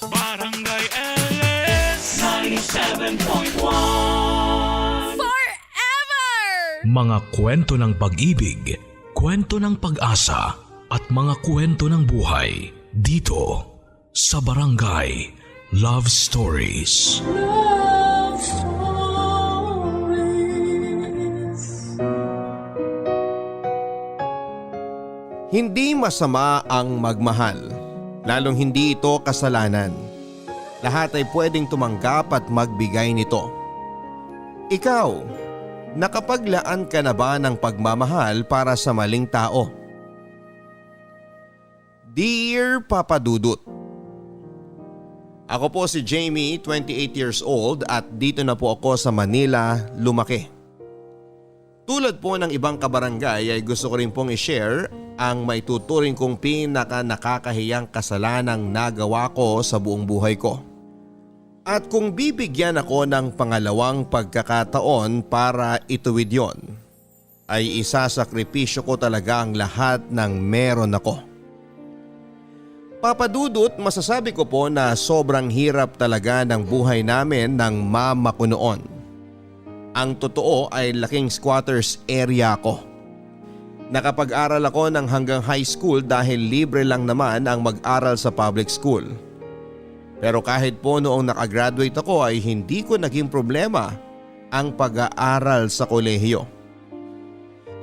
Barangay LS 97.1 Forever! Mga kwento ng pag-ibig, kwento ng pag-asa at mga kwento ng buhay dito sa Barangay Love Stories. Love Stories. Hindi masama ang magmahal, lalong hindi ito kasalanan. Lahat ay pwedeng tumanggap at magbigay nito. Ikaw, nakapaglaan ka na ba ng pagmamahal para sa maling tao? Dear Papa Dudut, ako po si Jamie, 28 years old at dito na po ako sa Manila lumaki. Tulad po ng ibang kabarangay ay gusto ko rin pong i-share ang may tuturing kong nakakahiyang kasalanang nagawa ko sa buong buhay ko. At kung bibigyan ako ng pangalawang pagkakataon para ituwid yon, ay isasakripisyo ko talaga ang lahat ng meron ako. Papadudot, masasabi ko po na sobrang hirap talaga ng buhay namin ng mama ko noon. Ang totoo ay laking squatters area ko. Nakapag-aral ako ng hanggang high school dahil libre lang naman ang mag-aral sa public school. Pero kahit po noong nakagraduate ako ay hindi ko naging problema ang pag-aaral sa kolehiyo.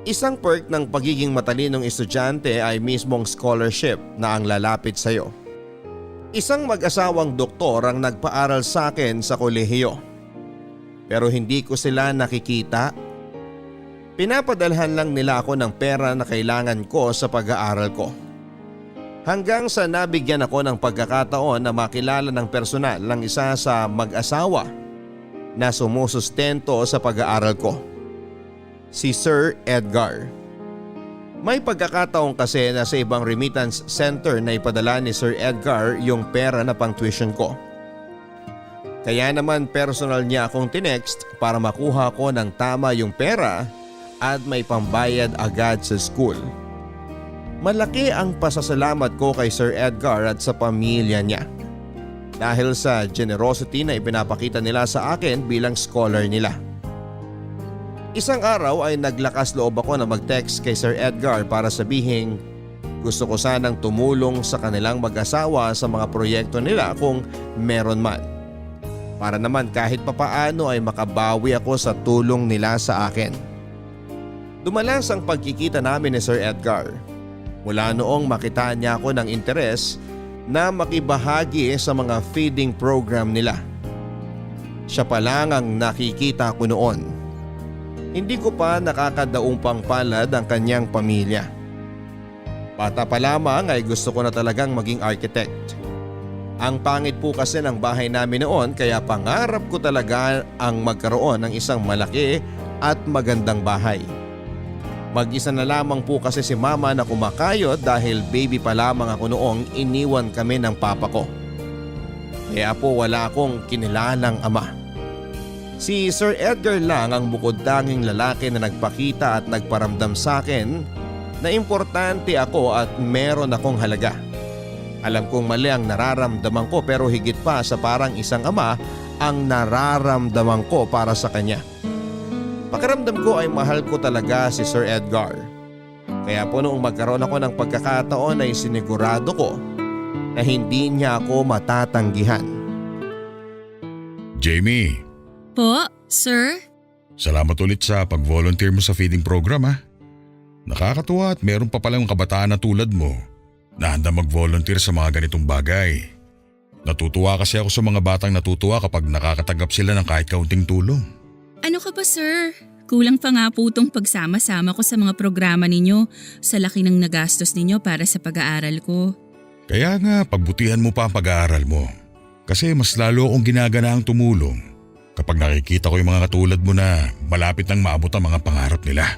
Isang perk ng pagiging matalinong estudyante ay mismong scholarship na ang lalapit sa iyo. Isang mag-asawang doktor ang nagpaaral sa akin sa kolehiyo. Pero hindi ko sila nakikita. Pinapadalhan lang nila ako ng pera na kailangan ko sa pag-aaral ko. Hanggang sa nabigyan ako ng pagkakataon na makilala ng personal ng isa sa mag-asawa na sumusustento sa pag-aaral ko. Si Sir Edgar. May pagkakataon kasi na sa ibang remittance center na ipadala ni Sir Edgar yung pera na pang tuition ko. Kaya naman personal niya akong tinext para makuha ko ng tama yung pera at may pambayad agad sa school. Malaki ang pasasalamat ko kay Sir Edgar at sa pamilya niya. Dahil sa generosity na ipinapakita nila sa akin bilang scholar nila. Isang araw ay naglakas loob ako na mag-text kay Sir Edgar para sabihin gusto ko sanang tumulong sa kanilang mag-asawa sa mga proyekto nila kung meron man. Para naman kahit papaano ay makabawi ako sa tulong nila sa akin. Dumalas ang pagkikita namin ni Sir Edgar. Mula noong makita niya ako ng interes na makibahagi sa mga feeding program nila. Siya pa lang ang nakikita ko noon. Hindi ko pa nakakadaumpang palad ang kanyang pamilya. Bata pa lamang ay gusto ko na talagang maging architect. Ang pangit po kasi ng bahay namin noon kaya pangarap ko talaga ang magkaroon ng isang malaki at magandang bahay. Mag-isa na lamang po kasi si mama na kumakayod dahil baby pa lamang ako noong iniwan kami ng papa ko. Kaya po wala akong kinilalang ama. Si Sir Edgar lang ang bukod tanging lalaki na nagpakita at nagparamdam sa akin na importante ako at meron akong halaga. Alam kong mali ang nararamdaman ko pero higit pa sa parang isang ama ang nararamdaman ko para sa kanya. Pakiramdam ko ay mahal ko talaga si Sir Edgar. Kaya po noong magkaroon ako ng pagkakataon ay sinigurado ko na hindi niya ako matatanggihan. Jamie, Po, sir? salamat ulit sa pag-volunteer mo sa feeding program ha. Nakakatuwa at meron pa palang kabataan na tulad mo na handa mag-volunteer sa mga ganitong bagay. Natutuwa kasi ako sa mga batang natutuwa kapag nakakatanggap sila ng kahit kaunting tulong. Ano ka ba, sir? Kulang pa nga po itong pagsama-sama ko sa mga programa ninyo sa laki ng nagastos ninyo para sa pag-aaral ko. Kaya nga pagbutihan mo pa ang pag-aaral mo. Kasi mas lalo akong ginaganaang tumulong kapag nakikita ko yung mga katulad mo na malapit nang maabot ang mga pangarap nila.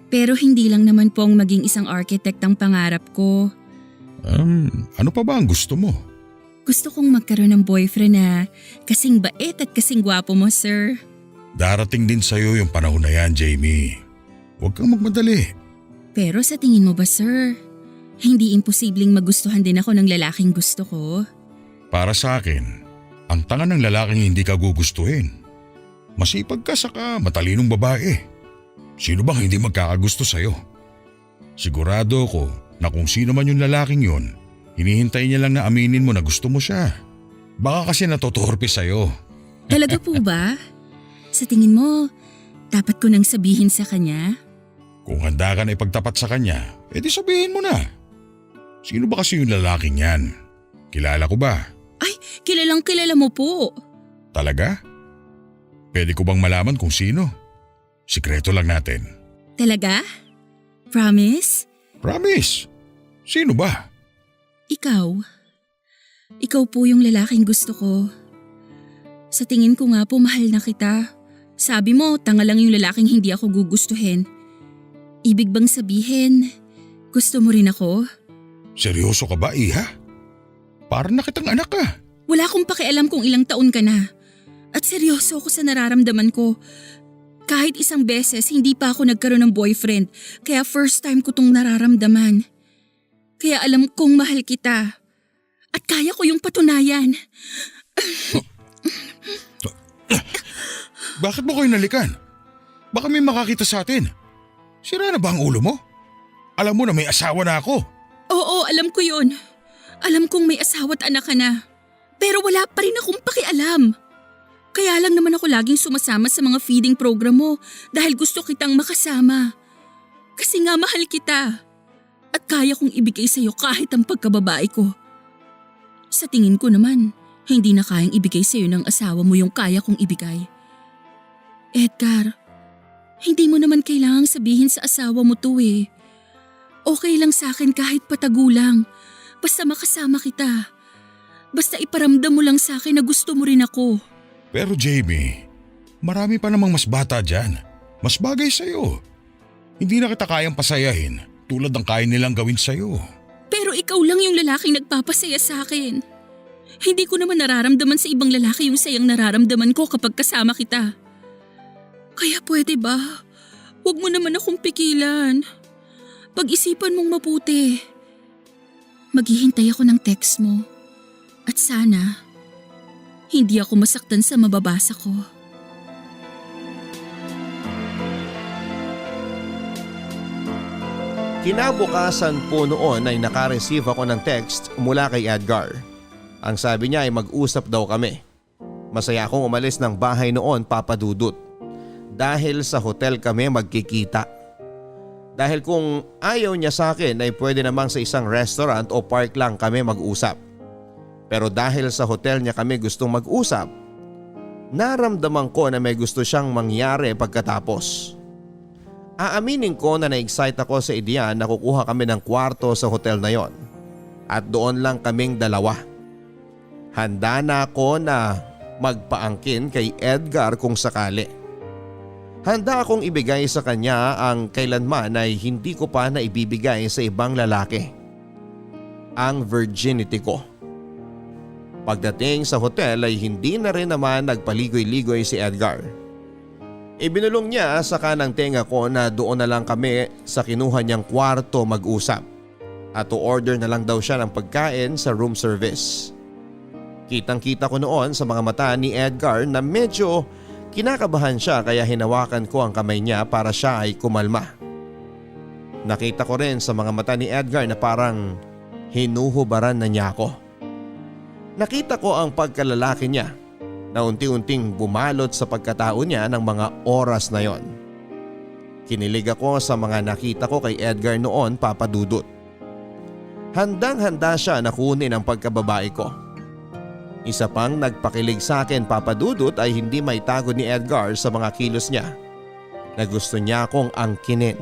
Pero hindi lang naman pong maging isang architect ang pangarap ko. Ano pa ba ang gusto mo? Gusto kong magkaroon ng boyfriend na kasing bait at kasing gwapo mo, sir. Darating din sa'yo yung panahon na yan, Jamie. Huwag kang magmadali. Pero sa tingin mo ba, sir, hindi imposibleng magustuhan din ako ng lalaking gusto ko? Para sa akin, ang tanga ng lalaking hindi ka gugustuhin. Masipag ka saka matalinong babae. Sino bang hindi magkakagusto sa'yo? Sigurado ko na kung sino man yung lalaking yun, hinihintay niya lang na aminin mo na gusto mo siya. Baka kasi natotorpe sa'yo. Talaga po ba? Sa tingin mo, dapat ko nang sabihin sa kanya? Kung handa ka na ipagtapat sa kanya, edi sabihin mo na. Sino ba kasi yung lalaking yan? Kilala ko ba? Ay, kilalang kilala mo po. Talaga? Pwede ko bang malaman kung sino? Sikreto lang natin. Talaga? Promise? Promise? Sino ba? Ikaw. Ikaw po yung lalaking gusto ko. Sa tingin ko nga po mahal na kita. Sabi mo, tanga lang yung lalaking hindi ako gugustuhin. Ibig bang sabihin, gusto mo rin ako? Seryoso ka ba, Iha? Parang nakitang anak ka. Wala akong pakialam kung ilang taon ka na. At seryoso ako sa nararamdaman ko. Kahit isang beses, hindi pa ako nagkaroon ng boyfriend. Kaya first time ko tong nararamdaman. Kaya alam kong mahal kita. At kaya ko yung patunayan. Bakit mo ko inalikan? Baka may makakita sa atin. Sira na ba ang ulo mo? Alam mo na may asawa na ako. Oo, alam ko yun. Alam kong may asawa at anak ka na. Pero wala pa rin akong pakialam. Kaya lang naman ako laging sumasama sa mga feeding program mo dahil gusto kitang makasama. Kasi nga mahal kita. At kaya kong ibigay sa'yo kahit ang pagkababae ko. Sa tingin ko naman, hindi na kayang ibigay sa'yo ng asawa mo yung kaya kong ibigay. Edgar, hindi mo naman kailangang sabihin sa asawa mo to eh. Okay lang sa akin kahit patagulang. Basta makasama kita. Basta iparamdam mo lang sa akin na gusto mo rin ako. Pero Jamie, marami pa namang mas bata dyan. Mas bagay sa'yo. Hindi na kita kayang pasayahin tulad ng kaya nilang gawin sa'yo. Pero ikaw lang yung lalaking nagpapasaya sa akin. Hindi ko naman nararamdaman sa ibang lalaki yung sayang nararamdaman ko kapag kasama kita. Kaya pwede ba? Huwag mo naman akong pigilan. Pag-isipan mong mabuti. Maghihintay ako ng text mo. At sana, hindi ako masaktan sa mababasa ko. Kinabukasan po noon ay nakareceive ako ng text mula kay Edgar. Ang sabi niya ay mag-usap daw kami. Masaya akong umalis ng bahay noon, Papa Dudut. Dahil sa hotel kami magkikita. Dahil kung ayaw niya sa akin ay pwede namang sa isang restaurant o park lang kami mag-usap. Pero dahil sa hotel niya kami gustong mag-usap, naramdaman ko na may gusto siyang mangyari pagkatapos. Aaminin ko na na-excite ako sa ideya na kukuha kami ng kwarto sa hotel na yon. At doon lang kaming dalawa. Handa na ako na magpaangkin kay Edgar kung sakali. Handa akong ibigay sa kanya ang kailanman ay hindi ko pa naibibigay sa ibang lalaki. Ang virginity ko. Pagdating sa hotel ay hindi na rin naman nagpaligoy-ligoy si Edgar. Ibinulong niya sa kanang tenga ko na doon na lang kami sa kinuha niyang kwarto mag-usap. At to-order na lang daw siya ng pagkain sa room service. Kitang-kita ko noon sa mga mata ni Edgar na medyo kinakabahan siya kaya hinawakan ko ang kamay niya para siya ay kumalma. Nakita ko rin sa mga mata ni Edgar na parang hinuhubaran na niya ako. Nakita ko ang pagkalalaki niya na unti-unting bumalot sa pagkatao niya ng mga oras na yon. Kinilig ako sa mga nakita ko kay Edgar noon, Papa Dudut. Handang-handa siya na kunin ang pagkababae ko. Isa pang nagpakilig sa akin, Papa Dudut, ay hindi maitago ni Edgar sa mga kilos niya na gusto niya akong angkinin.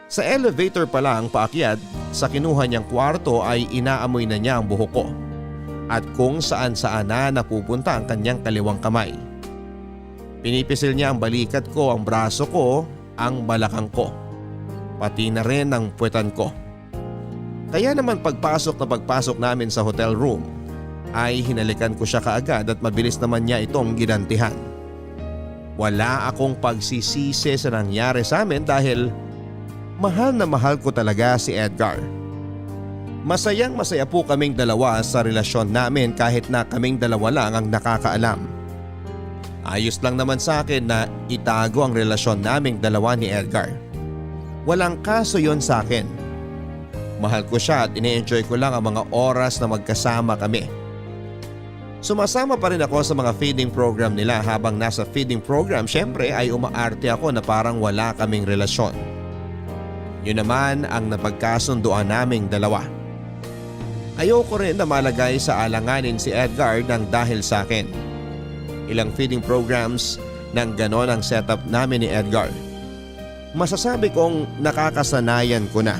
Sa elevator pa lang paakyat sa kinuha niyang kwarto ay inaamoy na niya ang buhok ko at kung saan-saan na napupunta ang kanyang kaliwang kamay. Pinipisil niya ang balikat ko, ang braso ko, ang balakang ko, pati na rin ang puwetan ko. Kaya naman pagpasok namin sa hotel room ay hinalikan ko siya kaagad at mabilis naman niya itong ginantihan. Wala akong pagsisisi sa nangyari sa amin dahil mahal na mahal ko talaga si Edgar. Masayang masaya po kaming dalawa sa relasyon namin kahit na kaming dalawa lang ang nakakaalam. Ayos lang naman sa akin na itago ang relasyon naming dalawa ni Edgar. Walang kaso yon sa akin. Mahal ko siya at ine-enjoy ko lang ang mga oras na magkasama kami. Sumasama pa rin ako sa mga feeding program nila. Habang nasa feeding program, syempre ay umaarte ako na parang wala kaming relasyon. Yun naman ang napagkasunduan naming dalawa. Ayoko rin na malagay sa alanganin si Edgar ng dahil sa akin. Ilang feeding programs nang ganon ang setup namin ni Edgar. Masasabi kong nakakasanayan ko na.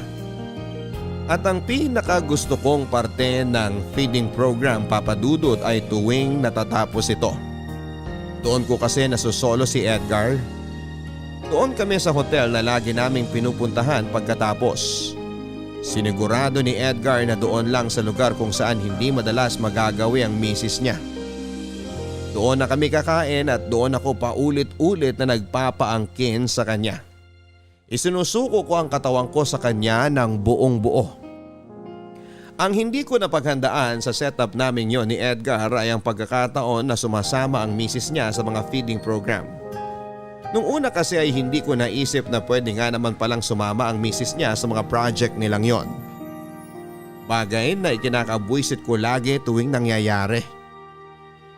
At ang pinakagusto kong parte ng feeding program, Papa Dudut, ay tuwing natatapos ito. Doon ko kasi nasusolo si Edgar. Doon kami sa hotel na lagi naming pinupuntahan pagkatapos. Sinigurado ni Edgar na doon lang sa lugar kung saan hindi madalas magagawi ang misis niya. Doon na kami kakain at doon ako paulit-ulit na nagpapaangkin sa kanya. Isinusuko ko ang katawan ko sa kanya ng buong buo. Ang hindi ko napaghandaan sa setup namin yon ni Edgar ay ang pagkakataon na sumasama ang misis niya sa mga feeding program. Nung una kasi ay hindi ko naisip na pwede nga naman palang sumama ang misis niya sa mga project nilang yon. Bagay na ikinakabwisit ko lagi tuwing nangyayari.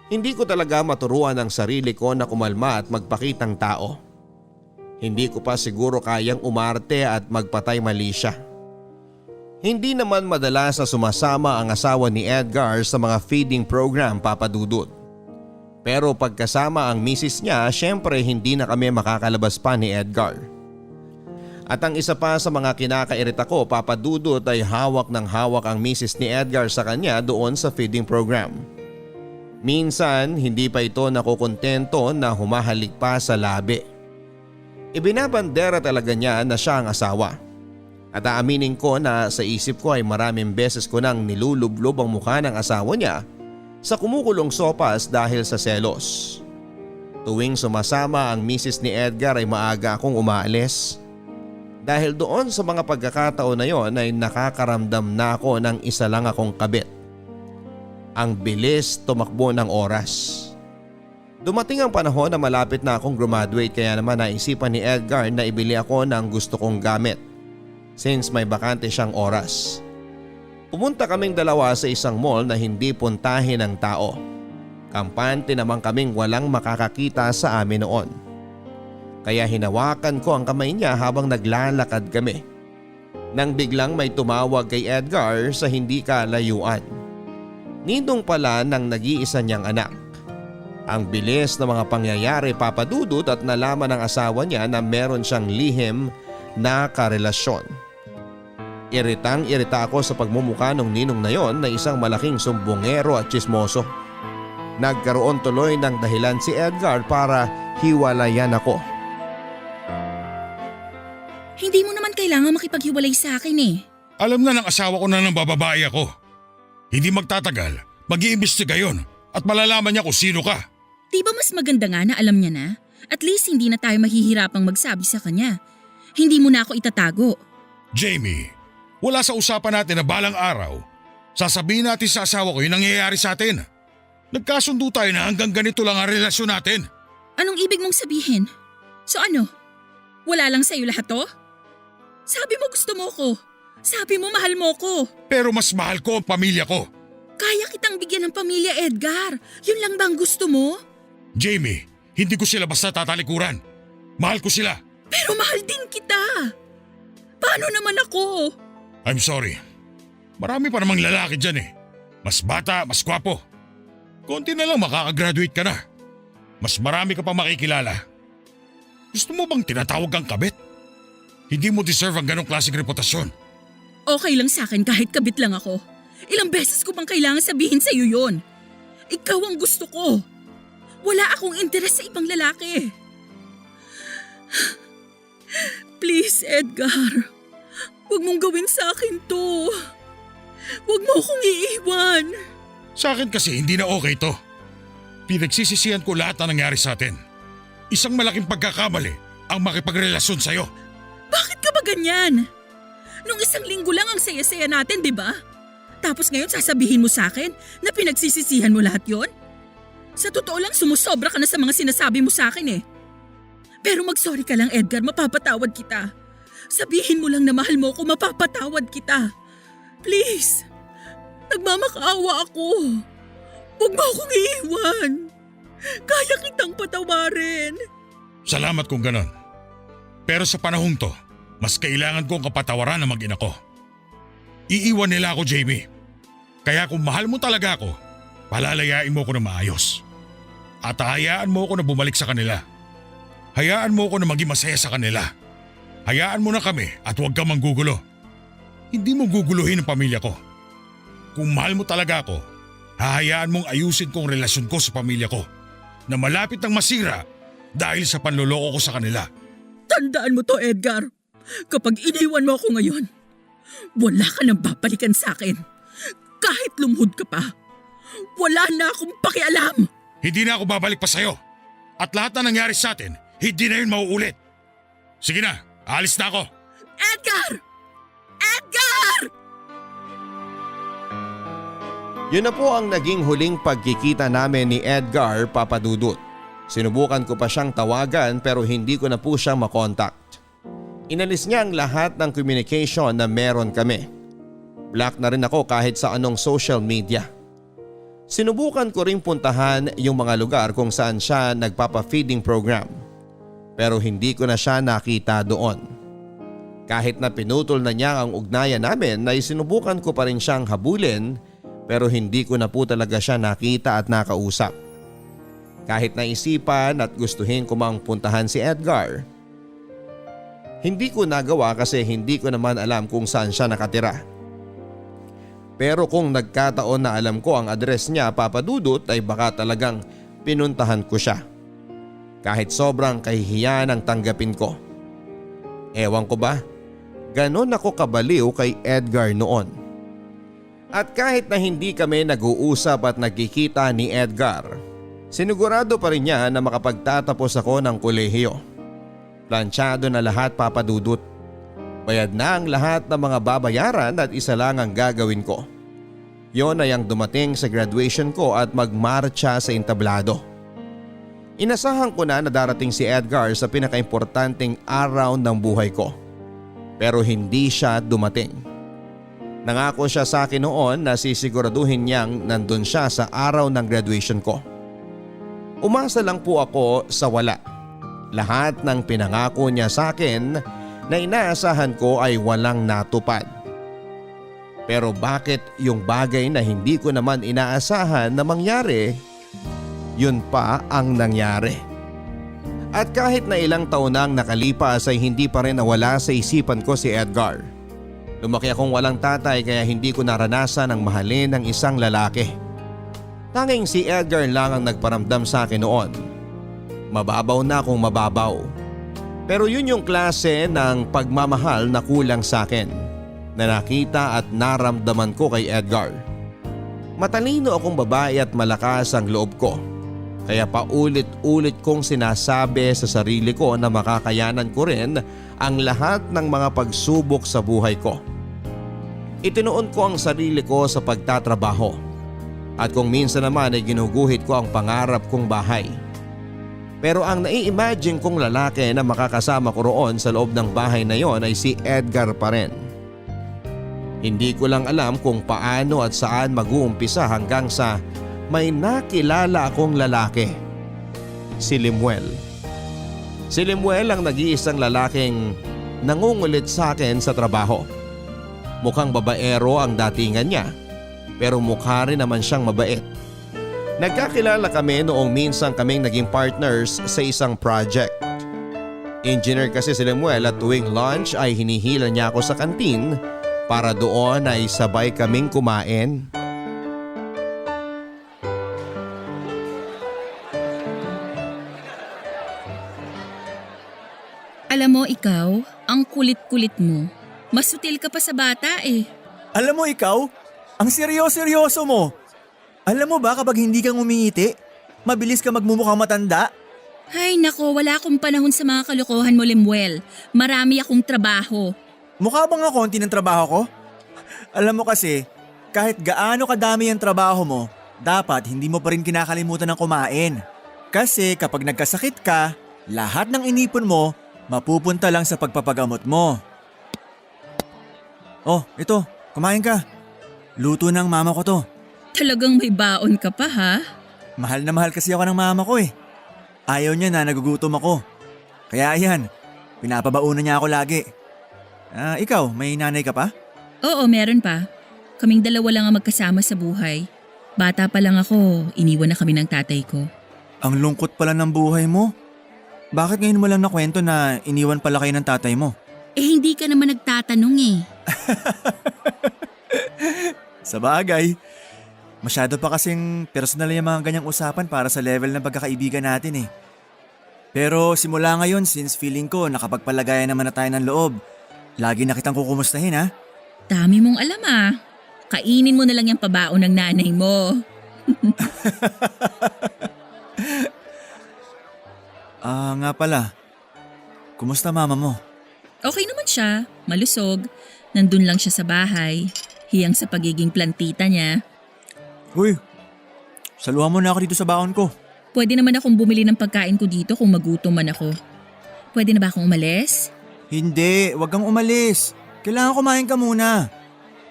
Hindi ko talaga maturuan ang sarili ko na kumalma at magpakitang tao. Hindi ko pa siguro kayang umarte at magpatay mali siya. Hindi naman madalas na sumasama ang asawa ni Edgar sa mga feeding program, Papa Dudut. Pero pagkasama ang misis niya, syempre hindi na kami makakalabas pa ni Edgar. At ang isa pa sa mga kinakairita ko, Papa Dudut, ay hawak ng hawak ang misis ni Edgar sa kanya doon sa feeding program. Minsan hindi pa ito nakukontento na humahalik pa sa labi. Ibinabandera talaga niya na siya ang asawa. At aaminin ko na sa isip ko ay maraming beses ko nang nilulublob ang mukha ng asawa niya sa kumukulong sopas dahil sa selos. Tuwing sumasama ang misis ni Edgar ay maaga akong umaalis. Dahil doon sa mga pagkakataon na yon ay nakakaramdam na ako ng isa lang akong kabit. Ang bilis tumakbo ng oras. Dumating ang panahon na malapit na akong graduate kaya naman naisipan ni Edgar na ibili ako ng gusto kong gamit since may bakante siyang oras. Pumunta kaming dalawa sa isang mall na hindi puntahin ng tao. Kampante naman kaming walang makakakita sa amin noon. Kaya hinawakan ko ang kamay niya habang naglalakad kami. Nang biglang may tumawag kay Edgar sa hindi kalayuan. Ninong pala ng nag-iisa niyang anak. Ang bilis ng mga pangyayari, Papa Dudut, at nalaman ng asawa niya na meron siyang lihim na karelasyon. Iritang-irita ako sa pagmumukha ng ninong na yon na isang malaking sumbongero at tsismoso. Nagkaroon tuloy ng dahilan si Edgar para hiwalayan ako. Hindi mo naman kailangan makipaghiwalay sa akin eh. Alam na ng asawa ko na nang bababae ako. Hindi magtatagal, mag-iimbestiga yon at malalaman niya kung sino ka. Di ba mas maganda nga na alam niya na? At least hindi na tayo mahihirapang magsabi sa kanya. Hindi mo na ako itatago. Jamie, wala sa usapan natin na balang araw. Sasabihin natin sa asawa ko yung nangyayari sa atin. Nagkasundo tayo na hanggang ganito lang ang relasyon natin. Anong ibig mong sabihin? So ano? Wala lang sa'yo lahat to? Sabi mo gusto mo ko. Sabi mo mahal mo ko. Pero mas mahal ko ang pamilya ko. Kaya kitang bigyan ng pamilya, Edgar. Yun lang bang gusto mo? Jamie, hindi ko sila basta tatalikuran. Mahal ko sila. Pero mahal din kita. Paano naman ako? I'm sorry. Marami pa namang lalaki dyan eh. Mas bata, mas gwapo. Konti na lang makakagraduate ka na. Mas marami ka pa makikilala. Gusto mo bang tinatawag kang kabit? Hindi mo deserve ang ganong klaseng reputasyon. Okay lang sa akin kahit kabit lang ako. Ilang beses ko bang kailangan sabihin sa'yo yun? Ikaw ang gusto ko. Wala akong interes sa ibang lalaki. Please, Edgar. Huwag mong gawin sa akin to. Huwag mo akong iiwan. Sa akin kasi hindi na okay to. Pinagsisisihan ko lahat na nangyari sa atin. Isang malaking pagkakamali ang makipagrelasyon sa'yo. Bakit ka ba ganyan? Nung isang linggo lang ang saya-saya natin, di ba? Tapos ngayon sasabihin mo sa akin na pinagsisisihan mo lahat yon? Sa totoo lang sumusobra ka na sa mga sinasabi mo sa akin eh. Pero mag-sorry ka lang Edgar, mapapatawad kita. Sabihin mo lang na mahal mo ako, mapapatawad kita. Please, nagmamakaawa ako. Huwag mo akong iiwan. Kaya kitang patawarin. Salamat kung ganon. Pero sa panahong to, mas kailangan kong kapatawaran ng mag-ina ko. Iiwan nila ako, JB. Kaya kung mahal mo talaga ako, palalayain mo ko na maayos. At hayaan mo ko na bumalik sa kanila. Hayaan mo ko na maging masaya sa kanila. Hayaan mo na kami at huwag kang manggugulo. Hindi mo guguluhin ang pamilya ko. Kung mahal mo talaga ako, hahayaan mong ayusin kong relasyon ko sa pamilya ko na malapit ng masira dahil sa panloloko ko sa kanila. Tandaan mo to Edgar. Kapag iniwan mo ako ngayon, wala ka nang babalikan sa akin. Kahit lumuhod ka pa, wala na akong pakialam. Hindi na ako babalik pa sa'yo. At lahat na nangyari sa atin, hindi na yun mauulit. Sige na, alis na ako. Edgar! Edgar! Yun na po ang naging huling pagkikita namin ni Edgar Papadudut. Sinubukan ko pa siyang tawagan pero hindi ko na po siya makontakt. Inalis niya ang lahat ng communication na meron kami. Block na rin ako kahit sa anong social media. Sinubukan ko ring puntahan yung mga lugar kung saan siya nagpapa-feeding program. Pero hindi ko na siya nakita doon. Kahit na pinutol na niya ang ugnayan namin ay sinubukan ko pa rin siyang habulin pero hindi ko na po talaga siya nakita at nakausap. Kahit naisipan at gustuhin ko mang puntahan si Edgar, hindi ko nagawa kasi hindi ko naman alam kung saan siya nakatira. Pero kung nagkataon na alam ko ang address niya Papadudut ay baka talagang pinuntahan ko siya. Kahit sobrang kahihiyan ang tanggapin ko. Ewan ko ba, ganon ako kabaliw kay Edgar noon. At kahit na hindi kami nag-uusap at nagkikita ni Edgar, sinigurado pa rin niya na makapagtatapos ako ng kolehiyo. Planchado na lahat Papadudut. Bayad na ang lahat ng mga babayaran at isa lang ang gagawin ko. Yon ay ang dumating sa graduation ko at magmarcha sa entablado. Inasahan ko na darating si Edgar sa pinakaimportanteng araw ng buhay ko. Pero hindi siya dumating. Nangako siya sa akin noon na sisiguraduhin niyang nandun siya sa araw ng graduation ko. Umasa lang po ako sa wala. Lahat ng pinangako niya sa akin na inaasahan ko ay walang natupad. Pero bakit yung bagay na hindi ko naman inaasahan na mangyari, yun pa ang nangyari. At kahit na ilang taon nang nakalipas ay hindi pa rin nawala sa isipan ko si Edgar. Lumaki akong walang tatay kaya hindi ko naranasan ang mahalin ng isang lalaki. Tanging si Edgar lang ang nagparamdam sa akin noon. Mababaw na kung mababaw. Pero yun yung klase ng pagmamahal na kulang sa akin na nakita at naramdaman ko kay Edgar. Matalino akong babae at malakas ang loob ko. Kaya paulit-ulit kong sinasabi sa sarili ko na makakayanan ko rin ang lahat ng mga pagsubok sa buhay ko. Itinuon ko ang sarili ko sa pagtatrabaho. At kung minsan naman ay ginuguhit ko ang pangarap kong bahay. Pero ang nai-imagine kong lalaki na makakasama ko roon sa loob ng bahay na yon ay si Edgar pa rin. Hindi ko lang alam kung paano at saan mag-uumpisa hanggang sa may nakilala akong lalaki. Si Limuel. Si Limuel ang nag-iisang lalaking nangungulit sa akin sa trabaho. Mukhang babaero ang datingan niya pero mukha rin naman siyang mabait. Nagkakilala kami noong minsan kaming naging partners sa isang project. Engineer kasi si Limuel at tuwing lunch ay hinihila niya ako sa kantin para doon ay sabay kaming kumain. Alam mo ikaw, ang kulit-kulit mo. Mas sutil ka pa sa bata eh. Alam mo ikaw, ang seryoso-seryoso mo. Alam mo ba kapag hindi kang umingiti, mabilis ka magmumukhang matanda? Hay nako, wala akong panahon sa mga kalokohan mo Limuel. Marami akong trabaho. Mukha bang nga konti ng trabaho ko? Alam mo kasi, kahit gaano kadami ang trabaho mo, dapat hindi mo pa rin kinakalimutan ng kumain. Kasi kapag nagkasakit ka, lahat ng inipon mo mapupunta lang sa pagpapagamot mo. Oh, ito, kumain ka. Luto ng mama ko to. Talagang may baon ka pa ha? Mahal na mahal kasi ako ng mama ko eh. Ayaw niya na nagugutom ako. Kaya ayan, pinapabaunan niya ako lagi. Ikaw, may nanay ka pa? Oo, meron pa. Kaming dalawa lang ang magkasama sa buhay. Bata pa lang ako, iniwan na kami ng tatay ko. Ang lungkot pala ng buhay mo. Bakit ngayon mo lang nakwento na iniwan pala kayo ng tatay mo? Eh hindi ka naman nagtatanong eh. Sa bagay, masyado pa kasing personal yung mga ganyang usapan para sa level ng pagkakaibigan natin eh. Pero simula ngayon, since feeling ko nakapagpalagayan naman na tayo ng loob, lagi na kitang kukumustahin ha. Dami mong alam ah. Kainin mo na lang yung pabaon ng nanay mo. Nga pala. Kumusta mama mo? Okay naman siya, malusog. Nandun lang siya sa bahay. Hiyang sa pagiging plantita niya. Uy, saluhan mo na ako dito sa baon ko. Pwede naman akong bumili ng pagkain ko dito kung magutom man ako. Pwede na ba akong umalis? Hindi, wag kang umalis. Kailangan kumain ka muna.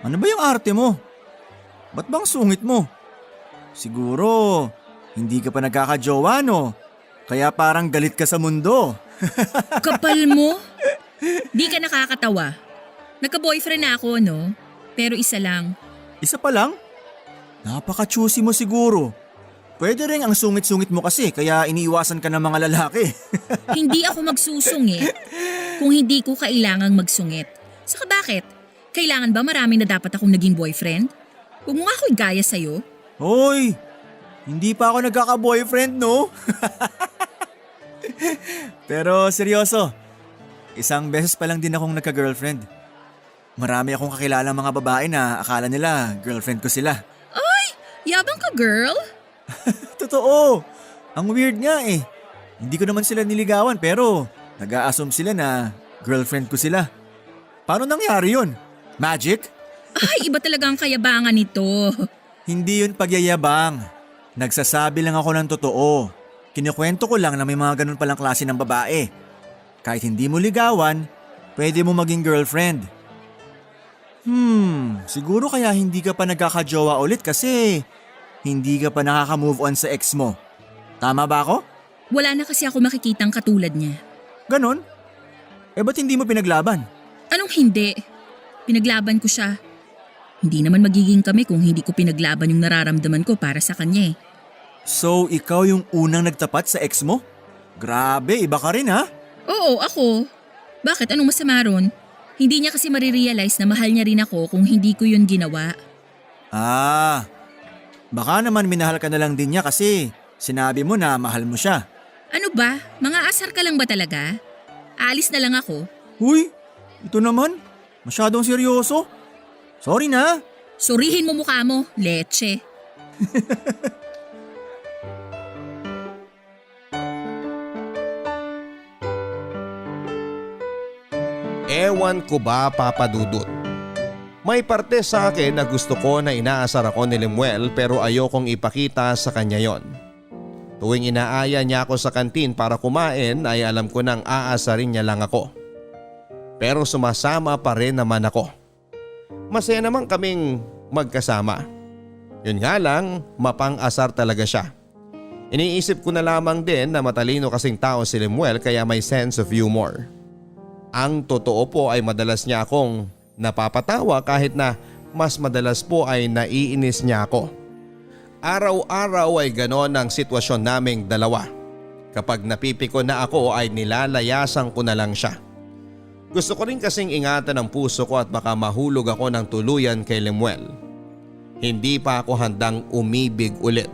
Ano ba yung arte mo? Ba't bang sungit mo? Siguro, hindi ka pa nagkakajowa no? Kaya parang galit ka sa mundo. Kapal mo? Di ka nakakatawa. Nagka-boyfriend na ako, no? Pero isa lang. Isa pa lang? Napaka-choosy mo siguro. Pwede rin ang sungit-sungit mo kasi kaya iniiwasan ka ng mga lalaki. Hindi ako magsusungit kung hindi ko kailangang magsungit. Saka bakit? Kailangan ba marami na dapat akong naging boyfriend? Huwag mo nga ako igaya sa'yo. Hoy! Hindi pa ako nagkaka-boyfriend, no? Pero seryoso, isang beses pa lang din akong nagka-girlfriend. Marami akong kakilalang mga babae na akala nila girlfriend ko sila. Ay! Yabang ka, girl! Totoo! Ang weird nga eh. Hindi ko naman sila niligawan pero nag-a-assume sila na girlfriend ko sila. Paano nangyari yun? Magic? Ay, iba talaga ang kayabangan nito. Hindi yun pagyayabang. Nagsasabi lang ako ng totoo. Kinikwento ko lang na may mga ganun palang klase ng babae. Kahit hindi mo ligawan, pwede mo maging girlfriend. Siguro kaya hindi ka pa nagkakajowa ulit kasi hindi ka pa nakaka-move on sa ex mo. Tama ba ako? Wala na kasi ako makikitang katulad niya. Ganon? Eh ba't hindi mo pinaglaban? Anong hindi? Pinaglaban ko siya. Hindi naman magiging kami kung hindi ko pinaglaban yung nararamdaman ko para sa kanya eh. So ikaw yung unang nagtapat sa ex mo? Grabe, iba ka rin ha? Oo, ako. Bakit? Anong masama ron? Hindi niya kasi marirealize na mahal niya rin ako kung hindi ko yun ginawa. Baka naman minahal ka na lang din niya kasi sinabi mo na mahal mo siya. Ano ba? Mga asar ka lang ba talaga? Aalis na lang ako. Uy, ito naman. Masyadong seryoso. Sorry na. Surihin mo mukha mo, leche. Ewan ko ba, Papa Dudut? May parte sa akin na gusto ko na inaasar ako ni Lemuel pero ayokong ipakita sa kanya yon. Tuwing inaaya niya ako sa kantin para kumain ay alam ko nang aasarin niya lang ako. Pero sumasama pa rin naman ako. Masaya naman kaming magkasama. Yun nga lang, mapang-asar talaga siya. Iniisip ko na lamang din na matalino kasing tao si Lemuel kaya may sense of humor. Ang totoo po ay madalas niya akong napapatawa kahit na mas madalas po ay naiinis niya ako. Araw-araw ay ganon ang sitwasyon naming dalawa. Kapag napipiko na ako ay nilalayasan ko na lang siya. Gusto ko rin kasing ingatan ang puso ko at baka mahulog ako ng tuluyan kay Lemuel. Hindi pa ako handang umibig ulit.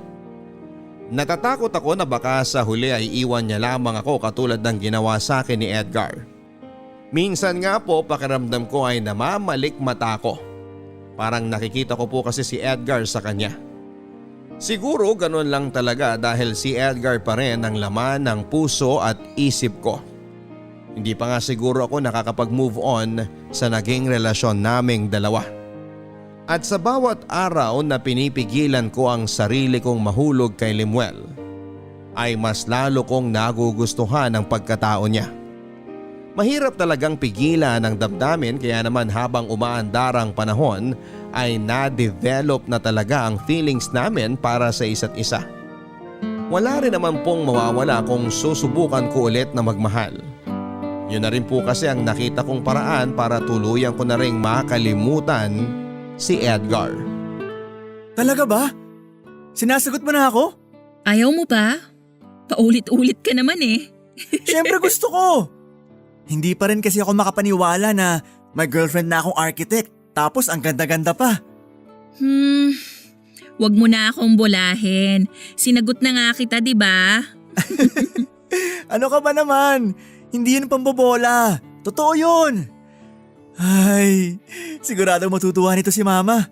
Natatakot ako na baka sa huli ay iwan niya lamang ako katulad ng ginawa sa akin ni Edgar. Minsan nga po pakiramdam ko ay namamalik mata ko. Parang nakikita ko po kasi si Edgar sa kanya. Siguro ganun lang talaga dahil si Edgar pa rin ang laman ng puso at isip ko. Hindi pa nga siguro ako nakakapag-move on sa naging relasyon naming dalawa. At sa bawat araw na pinipigilan ko ang sarili kong mahulog kay Lemuel, ay mas lalo kong nagugustuhan ang pagkatao niya. Mahirap talagang pigilan ang damdamin, kaya naman habang umaandar ang panahon ay na-develop na talaga ang feelings namin para sa isa't isa. Wala rin naman pong mawawala kung susubukan ko ulit na magmahal. Yun na rin po kasi ang nakita kong paraan para tuluyan ko na ring makalimutan si Edgar. Talaga ba? Sinasagot mo na ako? Ayaw mo ba? Paulit-ulit ka naman eh. Siyempre gusto ko! Hindi pa rin kasi ako makapaniwala na may girlfriend na akong architect tapos ang ganda-ganda pa. Wag mo na akong bolahin. Sinagot na nga kita, di ba? Ano ka ba naman? Hindi yun pambobola. Totoo yun. Ay, sigurado matutuwa nito si Mama.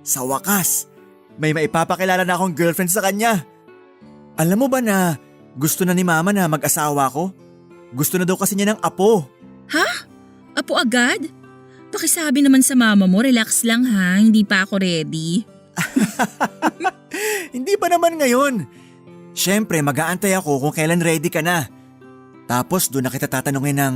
Sa wakas, may maipapakilala na akong girlfriend sa kanya. Alam mo ba na gusto na ni Mama na mag-asawa ko? Gusto na daw kasi niya ng apo. Ha? Apo agad? Pakisabi naman sa mama mo, relax lang ha, hindi pa ako ready. Hindi pa naman ngayon. Siyempre, mag-aantay ako kung kailan ready ka na. Tapos doon na kita tatanungin ng,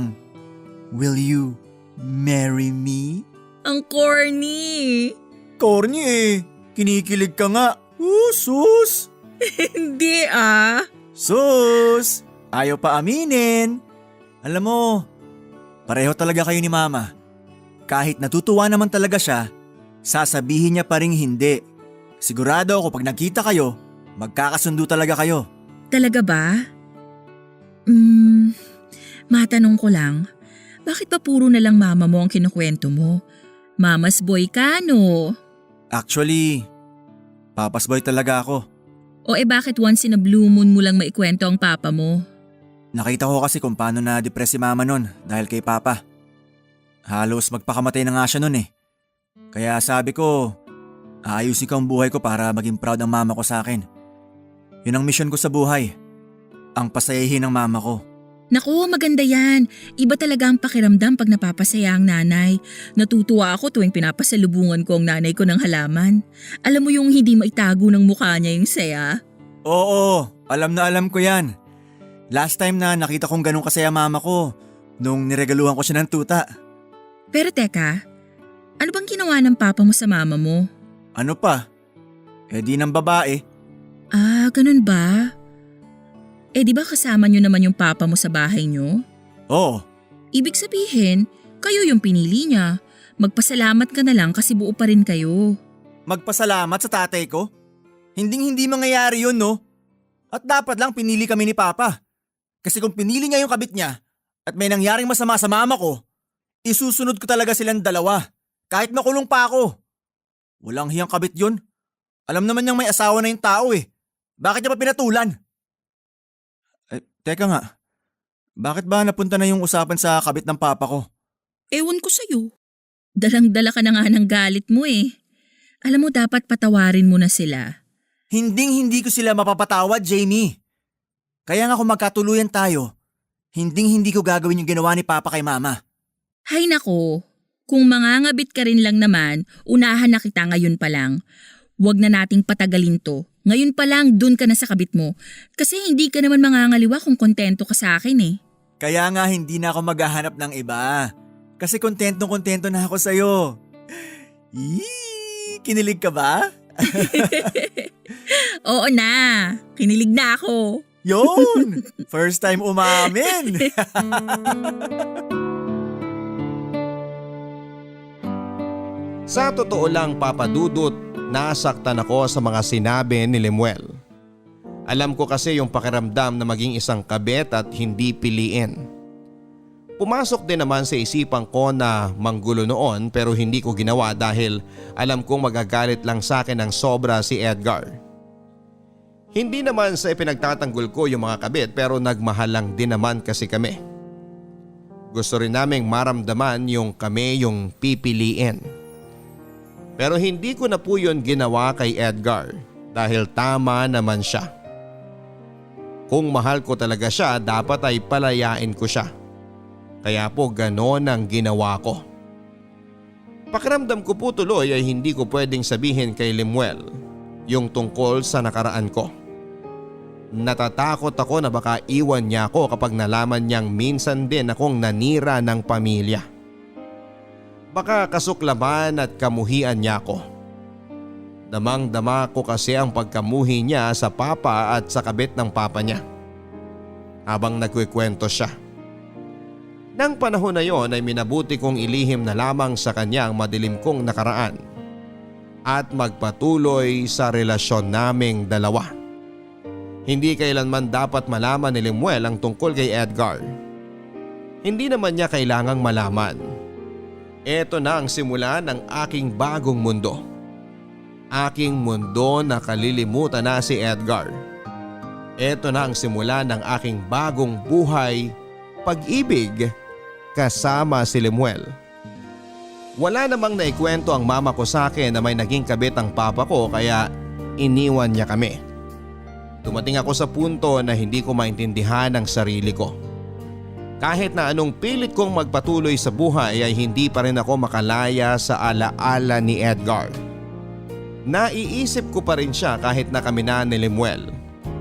will you marry me? Ang corny. Corny eh. Kinikilig ka nga. Sus! Hindi ah. Sus! Ayaw pa aminin. Alam mo, pareho talaga kayo ni Mama. Kahit natutuwa naman talaga siya, sasabihin niya pa ring hindi. Sigurado ako pag nagkita kayo, magkakasundo talaga kayo. Talaga ba? Matanong ko lang, bakit pa puro na lang mama mo ang kinukwento mo? Mama's boy ka, no? Actually, papa's boy talaga ako. O bakit once in a blue moon mo lang maikwento ang papa mo? Nakita ko kasi kung paano na-depress si Mama nun dahil kay Papa. Halos magpakamatay na nga siya nun eh. Kaya sabi ko, aayusin ko ang buhay ko para maging proud ang mama ko sa akin. Yun ang mission ko sa buhay. Ang pasayahin ng mama ko. Naku, maganda yan. Iba talaga ang pakiramdam pag napapasaya ang nanay. Natutuwa ako tuwing pinapasalubungan ko ang nanay ko ng halaman. Alam mo yung hindi maitago ng mukha niya yung saya? Oo, alam na alam ko yan. Last time na nakita kong ganun kasaya mama ko, nung niregaluhan ko siya ng tuta. Pero teka, ano bang ginawa ng papa mo sa mama mo? Ano pa? Di ng babae. Ah, ganun ba? Di ba kasama niyo naman yung papa mo sa bahay niyo? Oo. Ibig sabihin, kayo yung pinili niya. Magpasalamat ka na lang kasi buo pa rin kayo. Magpasalamat sa tatay ko? Hindi mangyayari yun, no? At dapat lang pinili kami ni Papa. Kasi kung pinili niya yung kabit niya at may nangyaring masama sa mama ko, isusunod ko talaga silang dalawa. Kahit makulong pa ako. Walang hiyang kabit yun. Alam naman niyang may asawa na yung tao eh. Bakit niya pa pinatulan? Teka nga. Bakit ba napunta na yung usapan sa kabit ng papa ko? Ewan ko sa'yo. Dalang-dala ka na nga ng galit mo eh. Alam mo dapat patawarin mo na sila. Hindi ko sila mapapatawad, Jamie. Kaya nga kung magkatuluyan tayo, hindi ko gagawin yung ginawa ni Papa kay Mama. Hay nako, kung mangangabit ka rin lang naman, unahan na kita ngayon pa lang. Huwag na nating patagalin to. Ngayon pa lang dun ka na sa kabit mo. Kasi hindi ka naman mangangaliwa kung kontento ka sa akin eh. Kaya nga hindi na ako maghahanap ng iba. Kasi kontento na ako sa'yo. Kinilig ka ba? Oo na, kinilig na ako. Yun! First time umamin! Sa totoo lang, Papa Dudut, nasaktan ako sa mga sinabi ni Lemuel. Alam ko kasi yung pakiramdam na maging isang kabet at hindi piliin. Pumasok din naman sa isipan ko na manggulo noon pero hindi ko ginawa dahil alam kong magagalit lang sa akin ng sobra si Edgar. Hindi naman sa ipinagtatanggol ko yung mga kabit pero nagmahal lang din naman kasi kami. Gusto rin naming maramdaman yung kami yung pipiliin. Pero hindi ko na po yun ginawa kay Edgar dahil tama naman siya. Kung mahal ko talaga siya, dapat ay palayain ko siya. Kaya po ganon ang ginawa ko. Pakiramdam ko po tuloy ay hindi ko pwedeng sabihin kay Lemuel yung tungkol sa nakaraan ko. Natatakot ako na baka iwan niya ako kapag nalaman niyang minsan din akong nanira ng pamilya. Baka kasuklaman at kamuhian niya ako. Damang-dama ko kasi ang pagkamuhi niya sa papa at sa kabit ng papa niya. Habang nagkukwento siya. Nang panahon na yon ay minabuti kong ilihim na lamang sa kanya ang madilim kong nakaraan at magpatuloy sa relasyon naming dalawa. Hindi kailanman dapat malaman ni Lemuel ang tungkol kay Edgar. Hindi naman niya kailangang malaman. Ito na ang simula ng aking bagong mundo. Aking mundo na kalilimutan na si Edgar. Ito na ang simula ng aking bagong buhay, pag-ibig, kasama si Lemuel. Wala namang naikwento ang mama ko sa akin na may naging kabit ang papa ko kaya iniwan niya kami. Dumating ako sa punto na hindi ko maintindihan ang sarili ko. Kahit na anong pilit kong magpatuloy sa buhay ay hindi pa rin ako makalaya sa alaala ni Edgar. Naiisip ko pa rin siya kahit na kami na ni Lemuel.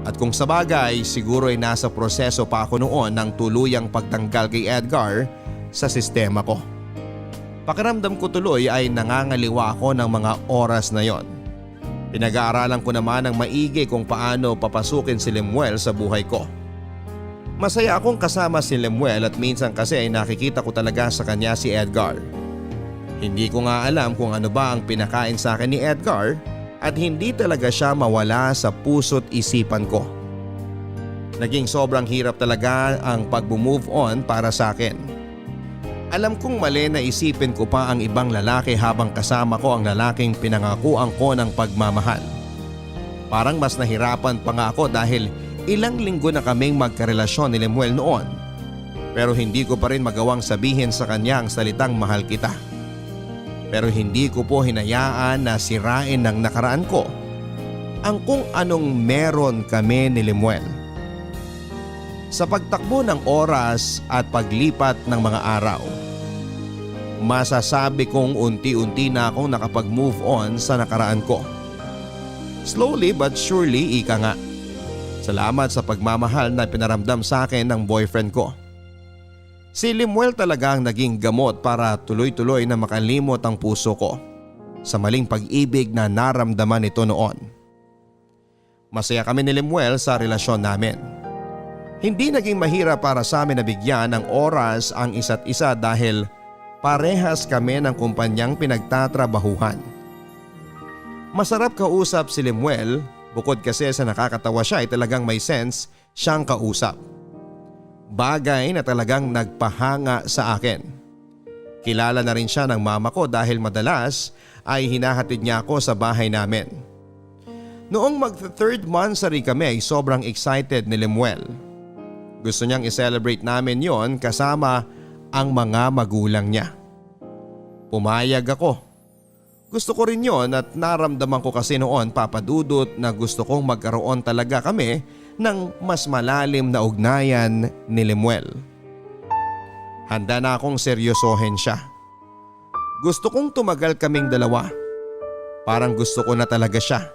At kung sabagay siguro ay nasa proseso pa ako noon ng tuluyang pagtanggal kay Edgar sa sistema ko. Pakiramdam ko tuloy ay nangangaliwa ako ng mga oras na yon. Pinag-aaralan ko naman ng maigi kung paano papasukin si Lemuel sa buhay ko. Masaya akong kasama si Lemuel at minsan kasi ay nakikita ko talaga sa kanya si Edgar. Hindi ko nga alam kung ano ba ang pinakain sa akin ni Edgar at hindi talaga siya mawala sa puso't isipan ko. Naging sobrang hirap talaga ang pag-move on para sa akin. Alam kong mali na isipin ko pa ang ibang lalaki habang kasama ko ang lalaking pinangakuan ko ng pagmamahal. Parang mas nahirapan pa nga ako dahil ilang linggo na kaming magkarelasyon ni Lemuel noon. Pero hindi ko pa rin magawang sabihin sa kanya ang salitang mahal kita. Pero hindi ko po hinayaan na sirain ng nakaraan ko ang kung anong meron kami ni Lemuel. Sa pagtakbo ng oras at paglipat ng mga araw, masasabi kong unti-unti na akong nakapag-move on sa nakaraan ko. Slowly but surely, ika nga. Salamat sa pagmamahal na pinaramdam sa akin ng boyfriend ko. Si Lemuel talaga ang naging gamot para tuloy-tuloy na makalimot ang puso ko sa maling pag-ibig na naramdaman nito noon. Masaya kami ni Lemuel sa relasyon namin. Hindi naging mahirap para sa amin na bigyan ng oras ang isa't isa dahil parehas kami ng kumpanyang pinagtatrabahuhan. Masarap kausap si Lemuel, bukod kasi sa nakakatawa siya ay talagang may sense siyang kausap. Bagay na talagang nagpahanga sa akin. Kilala na rin siya ng mama ko dahil madalas ay hinahatid niya ako sa bahay namin. Noong mag-third monthsary kami ay sobrang excited ni Lemuel. Gusto niyang i-celebrate namin yon kasama ang mga magulang niya. Pumayag ako. Gusto ko rin yon at naramdaman ko kasi noon, Papa Dudut, na gusto kong magkaroon talaga kami ng mas malalim na ugnayan ni Lemuel. Handa na akong seryosohin siya. Gusto kong tumagal kaming dalawa. Parang gusto ko na talaga siya.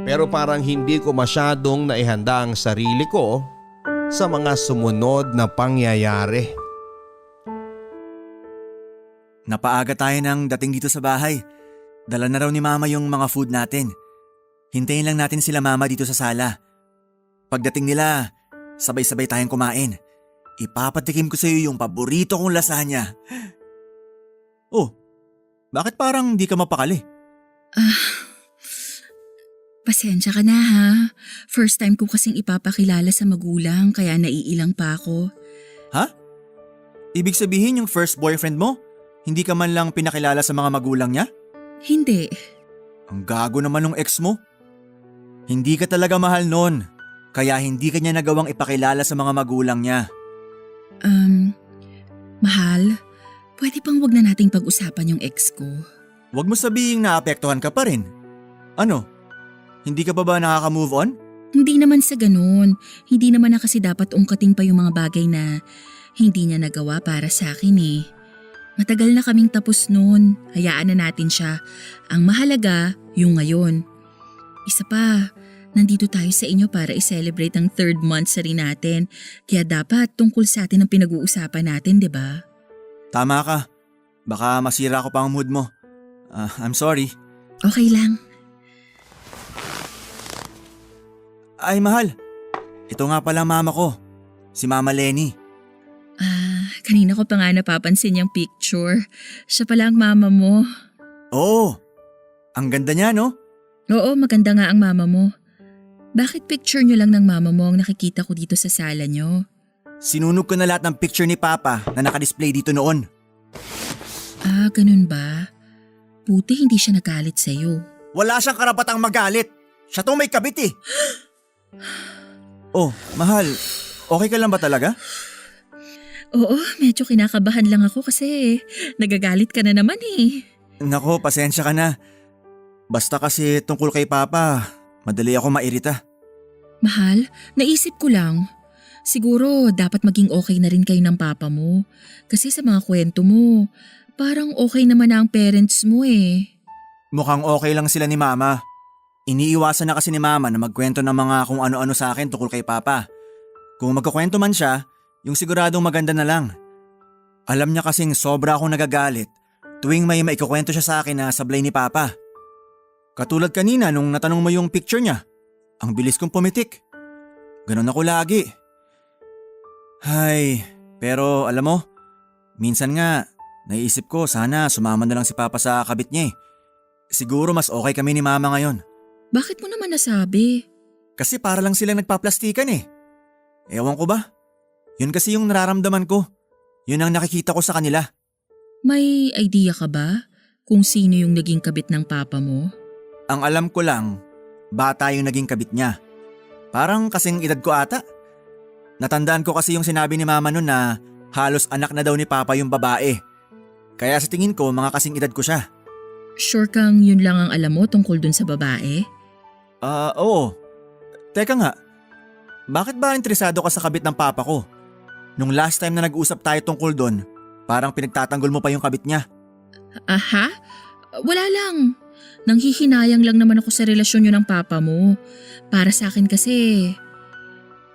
Pero parang hindi ko masyadong naihanda ang sarili ko sa mga sumunod na pangyayari. Napaaga tayo ng dating dito sa bahay. Dala na raw ni mama yung mga food natin. Hintayin lang natin sila mama dito sa sala. Pagdating nila, sabay-sabay tayong kumain. Ipapatikim ko sa iyo yung paborito kong lasagna. Oh, bakit parang di ka mapakali? Pasensya ka na ha. First time ko kasing ipapakilala sa magulang kaya naiilang pa ako. Ha? Ibig sabihin yung first boyfriend mo? Hindi ka man lang pinakilala sa mga magulang niya? Hindi. Ang gago naman ng ex mo. Hindi ka talaga mahal nun. Kaya hindi ka niya nagawang ipakilala sa mga magulang niya. Mahal, pwede pang wag na nating pag-usapan yung ex ko. Huwag mo sabihing naapektuhan ka pa rin. Ano? Hindi ka pa ba nakaka-move on? Hindi naman sa ganun. Hindi naman na kasi dapat ungkating pa yung mga bagay na hindi niya nagawa para sa akin eh. Matagal na kaming tapos noon. Hayaan na natin siya. Ang mahalaga, yung ngayon. Isa pa, nandito tayo sa inyo para i-celebrate ang 3rd monthsary natin. Kaya dapat tungkol sa atin ang pinag-uusapan natin, di ba? Tama ka. Baka masira ko pa ang mood mo. I'm sorry. Okay lang. Ay mahal, ito nga pala mama ko. Si Mama Lenny. Kanina ko pa nga napapansin yung picture. Siya pala ang mama mo. Oo, ang ganda niya no? Oo, maganda nga ang mama mo. Bakit picture nyo lang ng mama mo ang nakikita ko dito sa sala nyo? Sinunog ko na lahat ng picture ni Papa na nakadisplay dito noon. Ganun ba? Buti hindi siya nagalit sa'yo. Wala siyang karapatang magalit. Siya tong may kabit eh. Oh, mahal, okay ka lang ba talaga? Oo, medyo kinakabahan lang ako kasi nagagalit ka na naman eh. Nako, pasensya ka na. Basta kasi tungkol kay Papa, madali ako mairita. Mahal, naisip ko lang. Siguro dapat maging okay na rin kayo ng papa mo. Kasi sa mga kwento mo, parang okay naman na ang parents mo eh. Mukhang okay lang sila ni Mama. Iniiwasan na kasi ni Mama na magkwento ng mga kung ano-ano sa akin tungkol kay Papa. Kung magkakwento man siya, yung siguradong maganda na lang. Alam niya kasing sobra akong nagagalit tuwing may maikukwento siya sa akin na sablay ni Papa. Katulad kanina nung natanong mo yung picture niya. Ang bilis kong pumitik. Ganon ako lagi. Hay, pero alam mo, minsan nga, naiisip ko sana sumama na lang si Papa sa kabit niya eh. Siguro mas okay kami ni Mama ngayon. Bakit mo naman nasabi? Kasi para lang silang nagpaplastikan eh. Ewan ko ba? Yun kasi yung nararamdaman ko. Yun ang nakikita ko sa kanila. May idea ka ba kung sino yung naging kabit ng papa mo? Ang alam ko lang, bata yung naging kabit niya. Parang kasing edad ko ata. Natandaan ko kasi yung sinabi ni Mama nun na halos anak na daw ni Papa yung babae. Kaya sa tingin ko mga kasing edad ko siya. Sure kang yun lang ang alam mo tungkol dun sa babae? Oo. Teka nga, bakit ba interesado ka sa kabit ng Papa ko? Nung last time na nag-usap tayo tungkol doon, parang pinagtatanggol mo pa yung kabit niya. Aha? Wala lang. Nanghihinayang lang naman ako sa relasyon nyo ng papa mo. Para sa akin kasi,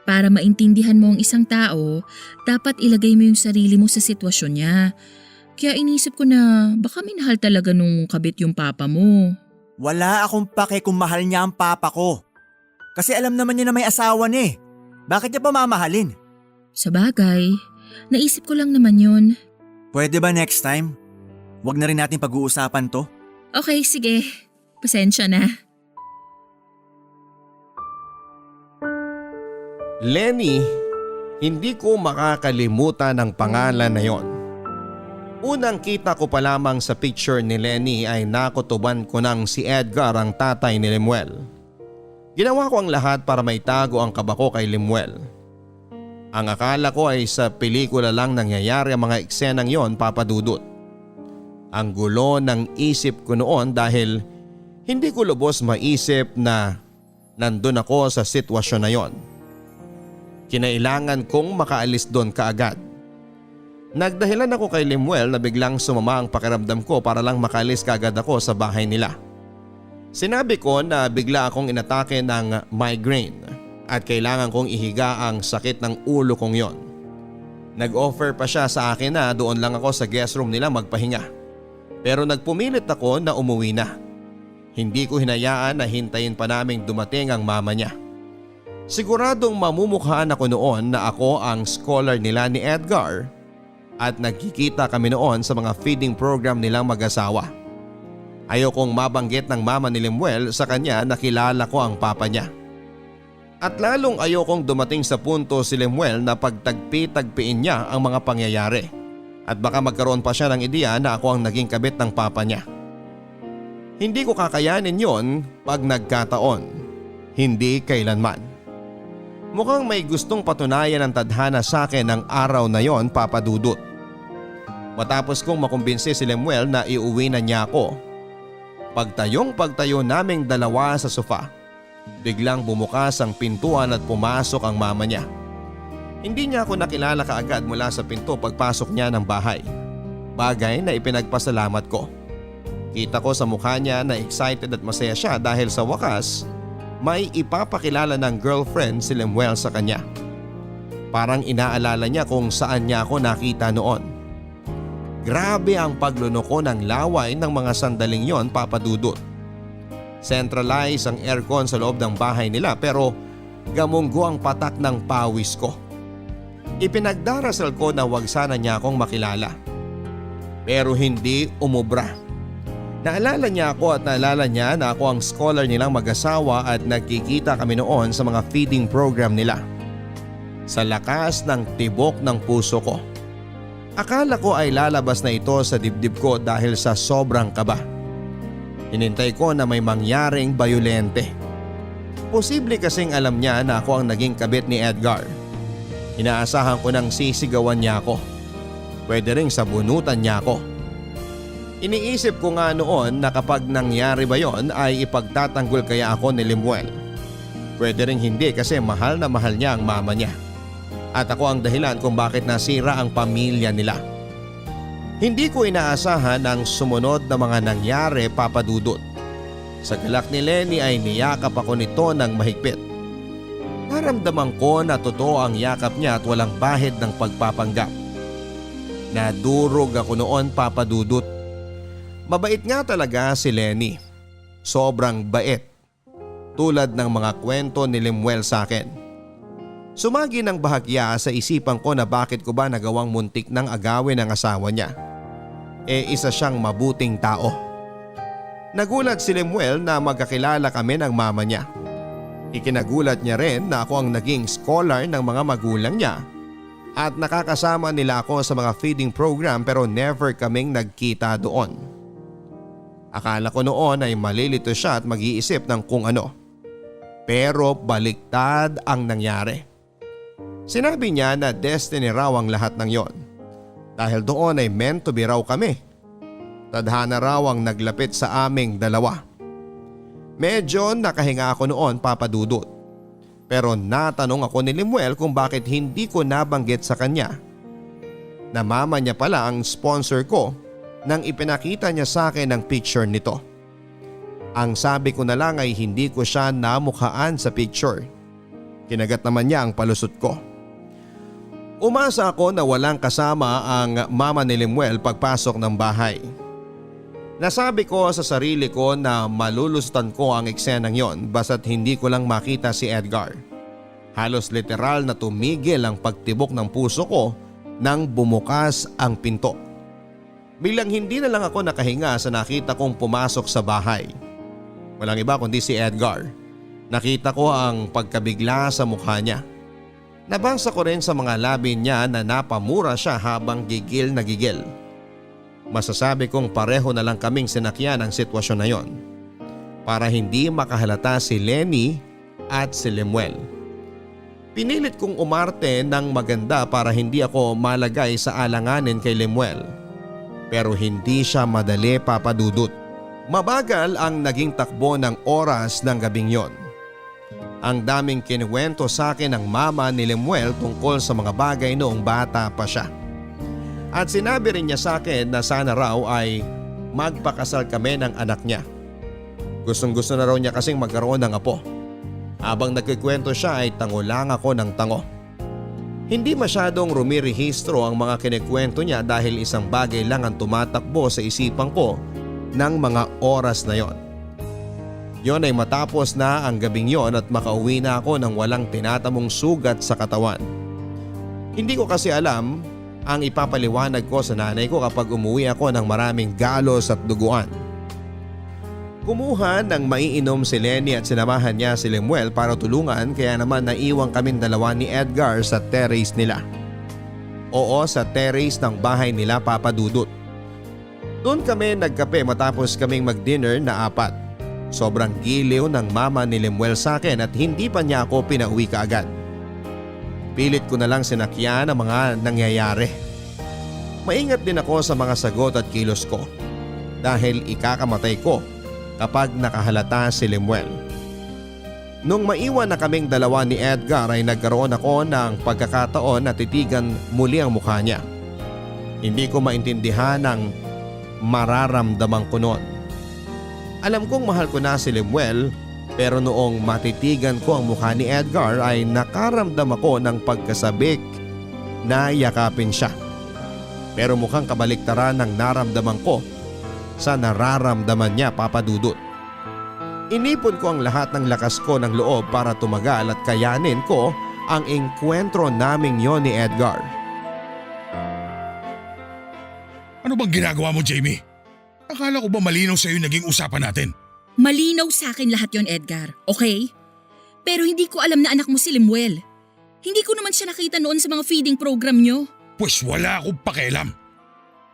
para maintindihan mo ang isang tao, dapat ilagay mo yung sarili mo sa sitwasyon niya. Kaya inisip ko na baka minahal talaga nung kabit yung papa mo. Wala akong pake kung mahal niya ang Papa ko. Kasi alam naman niya na may asawa niya eh. Bakit niya pa mamahalin? Sa bagay, naisip ko lang naman yun. Pwede ba next time? Huwag na rin natin pag-uusapan to? Okay, sige. Pasensya na. Lenny, hindi ko makakalimutan ang pangalan na yon. Unang kita ko pa lamang sa picture ni Lenny ay nakutuban ko ng si Edgar, ang tatay ni Lemuel. Ginawa ko ang lahat para maitago ang kaba ko kay Lemuel. Ang akala ko ay sa pelikula lang nangyayari ang mga eksenang yon, Papa Dudut. Ang gulo ng isip ko noon dahil hindi ko lubos maisip na nandun ako sa sitwasyon na yon. Kinailangan kong makaalis doon kaagad. Nagdahilan ako kay Lemuel na biglang sumama ang pakiramdam ko para lang makaalis kaagad ako sa bahay nila. Sinabi ko na bigla akong inatake ng migraine at kailangan kong ihiga ang sakit ng ulo kong yon. Nag-offer pa siya sa akin na doon lang ako sa guest room nila magpahinga. Pero nagpumilit ako na umuwi na. Hindi ko hinayaan na hintayin pa naming dumating ang mama niya. Siguradong mamumukhaan ako noon na ako ang scholar nila ni Edgar at nagkikita kami noon sa mga feeding program nilang mag-asawa. Ayokong mabanggit ng mama ni Lemuel sa kanya na kilala ko ang papa niya. At lalong ayokong dumating sa punto si Lemuel na pagtagpi-tagpiin niya ang mga pangyayari at baka magkaroon pa siya ng ideya na ako ang naging kabit ng papa niya. Hindi ko kakayanin yon pag nagkataon, hindi kailanman. Mukhang may gustong patunayan ng tadhana sa akin ng araw na yon, Papa Dudut. Matapos kong makumbinsi si Lemuel na iuwi na niya ako, pagtayo naming dalawa sa sofa, biglang bumukas ang pintuan at pumasok ang mama niya. Hindi niya ako nakilala kaagad mula sa pinto pagpasok niya ng bahay. Bagay na ipinagpasalamat ko. Kita ko sa mukha niya na excited at masaya siya dahil sa wakas may ipapakilala ng girlfriend si Lemuel sa kanya. Parang inaalala niya kung saan niya ako nakita noon. Grabe ang paglunoko ng laway ng mga sandaling yon, Papa Dudut. Centralize ang aircon sa loob ng bahay nila pero gamunggo ang patak ng pawis ko. Ipinagdarasal ko na wag sana niya akong makilala. Pero hindi umubra. Naalala niya ako at naalala niya na ako ang scholar nilang mag-asawa at nagkikita kami noon sa mga feeding program nila. Sa lakas ng tibok ng puso ko. Akala ko ay lalabas na ito sa dibdib ko dahil sa sobrang kaba. Hinintay ko na may mangyaring bayolente. Posible kasing alam niya na ako ang naging kabit ni Edgar. Inaasahan ko nang sisigawan niya ako. Pwede ring sabunutan niya ako. Iniisip ko nga noon na kapag nangyari ba yon ay ipagtatanggol kaya ako ni Lemuel. Pwede ring hindi kasi mahal na mahal niya ang mama niya. At ako ang dahilan kung bakit nasira ang pamilya nila. Hindi ko inaasahan ang sumunod na mga nangyari, Papa Dudut. Sa galak ni Lenny ay niyakap ako nito ng mahigpit. Naramdaman ko na totoo ang yakap niya at walang bahid ng pagpapanggap. Nadurog ako noon, Papa Dudut. Mabait nga talaga si Lenny. Sobrang bait. Tulad ng mga kwento ni Lemuel sa akin. Sumagi ng bahagya sa isipan ko na bakit ko ba nagawang muntik ng agawin ang asawa niya. Isa siyang mabuting tao. Nagulat si Lemuel na magkakilala kami ng mama niya. Ikinagulat niya rin na ako ang naging scholar ng mga magulang niya at nakakasama nila ako sa mga feeding program pero never kaming nagkita doon. Akala ko noon ay malilito siya at mag-iisip ng kung ano. Pero baliktad ang nangyari. Sinabi niya na destiny raw ang lahat ng yon. Dahil doon ay meant to be raw kami. Tadhana raw ang naglapit sa aming dalawa. Medyo nakahinga ako noon, Papa Dudut. Pero natanong ako ni Lemuel kung bakit hindi ko nabanggit sa kanya na mama niya pala ang sponsor ko nang ipinakita niya sa akin ang picture nito. Ang sabi ko na lang ay hindi ko siya namukhaan sa picture. Kinagat naman niya ang palusot ko. Umasa ako na walang kasama ang mama ni Lemuel pagpasok ng bahay. Nasabi ko sa sarili ko na malulustan ko ang eksenang yon basta't hindi ko lang makita si Edgar. Halos literal na tumigil ang pagtibok ng puso ko nang bumukas ang pinto. Bilang hindi na lang ako nakahinga sa nakita kong pumasok sa bahay. Walang iba kundi si Edgar. Nakita ko ang pagkabigla sa mukha niya. Nabasa ko rin sa mga labi niya na napamura siya habang gigil na gigil. Masasabi kong pareho na lang kaming sinakyan ang sitwasyon na yon. Para hindi makahalata si Lenny at si Lemuel. Pinilit kong umarte ng maganda para hindi ako malagay sa alanganin kay Lemuel. Pero hindi siya madali, Papa Dudut. Mabagal ang naging takbo ng oras ng gabing yon. Ang daming kinuwento sa akin ng mama ni Lemuel tungkol sa mga bagay noong bata pa siya. At sinabi rin niya sa akin na sana raw ay magpakasal kami ng anak niya. Gustong-gusto na raw niya kasing magkaroon ng apo. Habang nagkikwento siya ay tango lang ako ng tango. Hindi masyadong rumirehistro ang mga kinikwento niya dahil isang bagay lang ang tumatakbo sa isipan ko ng mga oras na yon. Yon ay matapos na ang gabing yon at makauwi na ako ng walang tinatamong sugat sa katawan. Hindi ko kasi alam ang ipapaliwanag ko sa nanay ko kapag umuwi ako ng maraming galos at duguan. Kumuha ng maiinom si Lenny at sinamahan niya si Lemuel para tulungan kaya naman naiwang kaming dalawa ni Edgar sa terrace nila. Oo, sa terrace ng bahay nila, Papa Dudut. Doon kami nagkape matapos kaming mag-dinner na 4. Sobrang giliw ng mama ni Lemuel sa akin at hindi pa niya ako pinauwi kaagad. Pilit ko na lang sinakyan ang mga nangyayari. Maingat din ako sa mga sagot at kilos ko dahil ikakamatay ko kapag nakahalata si Lemuel. Nung maiwan na kaming dalawa ni Edgar ay nagkaroon ako ng pagkakataon na titigan muli ang mukha niya. Hindi ko maintindihan ang mararamdaman ko noon. Alam kong mahal ko na si Lemuel pero noong matitigan ko ang mukha ni Edgar ay nakaramdam ako ng pagkasabik na yakapin siya. Pero mukhang kabaliktaran ng naramdaman ko sa nararamdaman niya, Papa Dudut. Inipon ko ang lahat ng lakas ko ng loob para tumagal at kayanin ko ang engkwentro naming yon ni Edgar. Ano bang ginagawa mo, Jamie? Akala ko ba malinaw sa'yo naging usapan natin? Malinaw sa akin lahat yon, Edgar, okay? Pero hindi ko alam na anak mo si Lemuel. Hindi ko naman siya nakita noon sa mga feeding program nyo. Pues wala akong pakialam.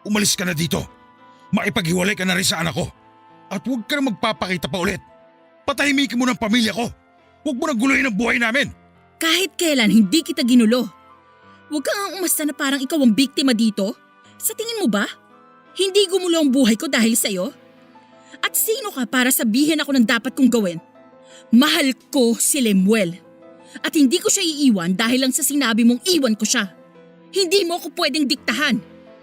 Umalis ka na dito. Maipaghiwalay ka na rin sa anak ko. At huwag ka na magpapakita pa ulit. Patahimikin mo ng pamilya ko. Huwag mo nang guluhin ang buhay namin. Kahit kailan hindi kita ginulo. Huwag kang ang umasta na parang ikaw ang biktima dito. Sa tingin mo ba? Hindi gumulo ang buhay ko dahil sa'yo? At sino ka para sabihin ako ng dapat kong gawin? Mahal ko si Lemuel. At hindi ko siya iiwan dahil lang sa sinabi mong iwan ko siya. Hindi mo ako pwedeng diktahan.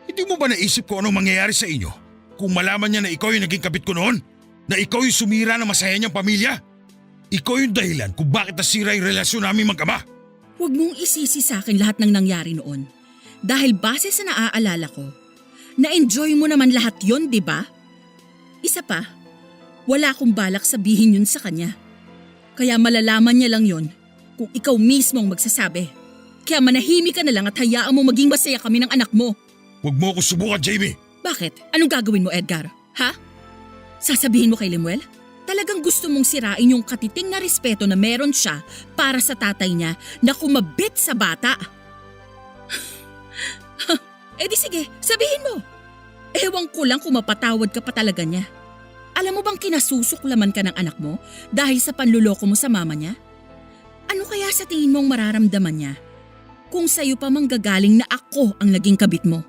Hindi mo ba naisip ko anong mangyayari sa inyo? Kung malaman niya na ikaw yung naging kabit ko noon? Na ikaw yung sumira ng masaya niyang pamilya? Ikaw yung dahilan kung bakit nasira yung relasyon namin mag-ama. Huwag mong isisi sa akin lahat ng nangyari noon. Dahil base sa naaalala ko, na-enjoy mo naman lahat yon, di ba? Isa pa, wala akong balak sabihin yun sa kanya. Kaya malalaman niya lang yon kung ikaw mismo ang magsasabi. Kaya manahimik ka na lang at hayaan mo maging masaya kami ng anak mo. Huwag mo ako subukan, Jamie. Bakit? Anong gagawin mo, Edgar? Ha? Sasabihin mo kay Lemuel? Talagang gusto mong sirain yung katiting na respeto na meron siya para sa tatay niya na kumabit sa bata. Eh di sige, sabihin mo. Ewan ko lang kung mapatawad ka pa talaga niya. Alam mo bang kinasusuklaman ka ng anak mo dahil sa panluloko mo sa mama niya? Ano kaya sa tingin mong mararamdaman niya kung sa'yo pa manggagaling na ako ang naging kabit mo?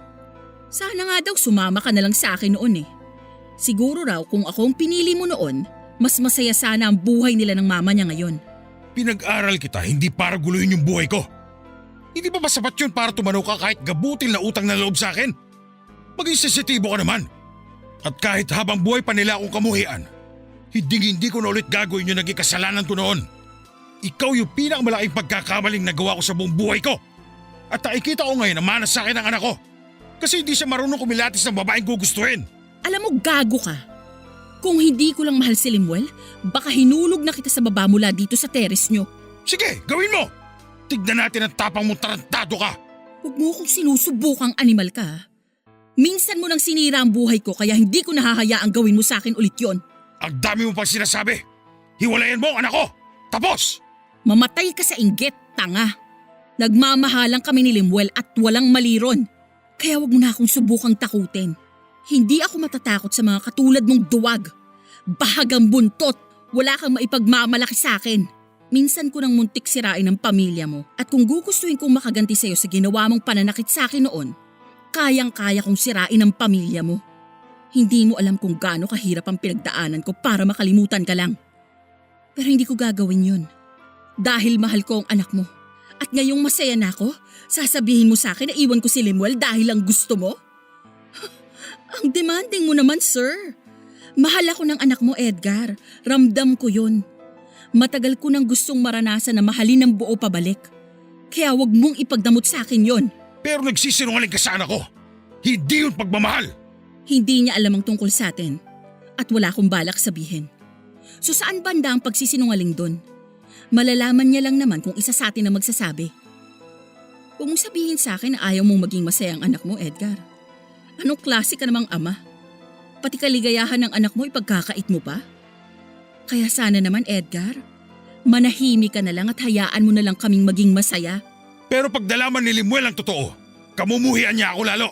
Sana nga daw sumama ka na lang sa akin noon eh. Siguro raw kung ako ang pinili mo noon, mas masaya sana ang buhay nila ng mama niya ngayon. Pinag-aral kita hindi para guluhin yung buhay ko. Hindi ba sapat yun para tumanaw ka kahit gabutil na utang na loob sa akin? Maging sensitibo ka naman. At kahit habang buhay pa nila akong kamuhian, hindi ko na ulit gagawin yung naging kasalanan ko noon. Ikaw yung pinakamalaking pagkakamaling nagawa ko sa buong buhay ko. At nakikita ko ngayon na manas sa akin ang anak ko. Kasi hindi siya marunong kumilatis ng babaeng gugustuhin. Alam mo, gago ka. Kung hindi ko lang mahal si Lemuel, baka hinulog na kita sa baba mula dito sa terrace nyo. Sige, gawin mo! Tignan natin ang tapang mong tarantado ka. Huwag mo kong sinusubukang animal ka. Minsan mo nang sinira ang buhay ko kaya hindi ko nahahayaang gawin mo sa akin ulit yon. Ang dami mo pang sinasabi. Hiwalayan mo ang anak ko. Tapos! Mamatay ka sa inggit, tanga. Nagmamahalan kami ni Lemuel at walang mali ron. Kaya wag mo na akong subukang takutin. Hindi ako matatakot sa mga katulad mong duwag. Bahagang buntot, wala kang maipagmamalaki sa akin. Minsan ko nang muntik sirain ang pamilya mo at kung gugustuhin kong makaganti sa'yo sa ginawa mong pananakit sa akin noon, kayang-kaya kong sirain ang pamilya mo. Hindi mo alam kung gaano kahirap ang pinagdaanan ko para makalimutan ka lang. Pero hindi ko gagawin yun. Dahil mahal ko ang anak mo. At ngayong masaya na ako, sasabihin mo sa akin na iwan ko si Lemuel dahil lang gusto mo? Ang demanding mo naman, sir. Mahal ako ng anak mo, Edgar. Ramdam ko yun. Matagal ko nang gustong maranasan na mahalin ng buo pabalik. Kaya wag mong ipagdamot sa akin yon. Pero nagsisinungaling ka sa anak ko. Hindi yun pagmamahal. Hindi niya alam ang tungkol sa atin. At wala akong balak sabihin. So saan banda ang pagsisinungaling doon? Malalaman niya lang naman kung isa sa atin na magsasabi. Huwag mong sabihin sa akin na ayaw mong maging masaya ang anak mo, Edgar. Anong klase ka namang ama? Pati kaligayahan ng anak mo ipagkakait mo pa? Kaya sana naman, Edgar, manahimik ka na lang at hayaan mo na lang kaming maging masaya. Pero pag nalaman ni Lemuel ang totoo, kamumuhian niya ako lalo.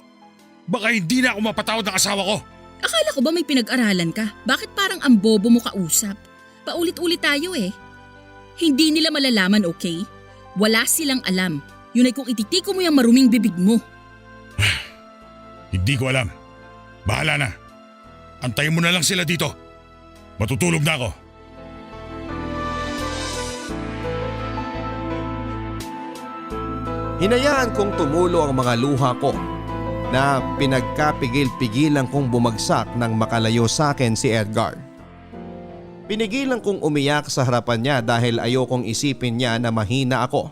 Baka hindi na ako mapatawad ng asawa ko. Akala ko ba may pinag-aralan ka? Bakit parang ang bobo mo kausap? Paulit-ulit tayo eh. Hindi nila malalaman, okay? Wala silang alam. Yun ay kung ititiko mo yung maruming bibig mo. Hindi ko alam. Bahala na. Antayin mo na lang sila dito. Matutulog na ako. Hinayaan kong tumulo ang mga luha ko na pinagkapigil-pigilan kong bumagsak nang makalayo sa akin si Edgar. Pinigilan kong umiyak sa harapan niya dahil ayokong isipin niya na mahina ako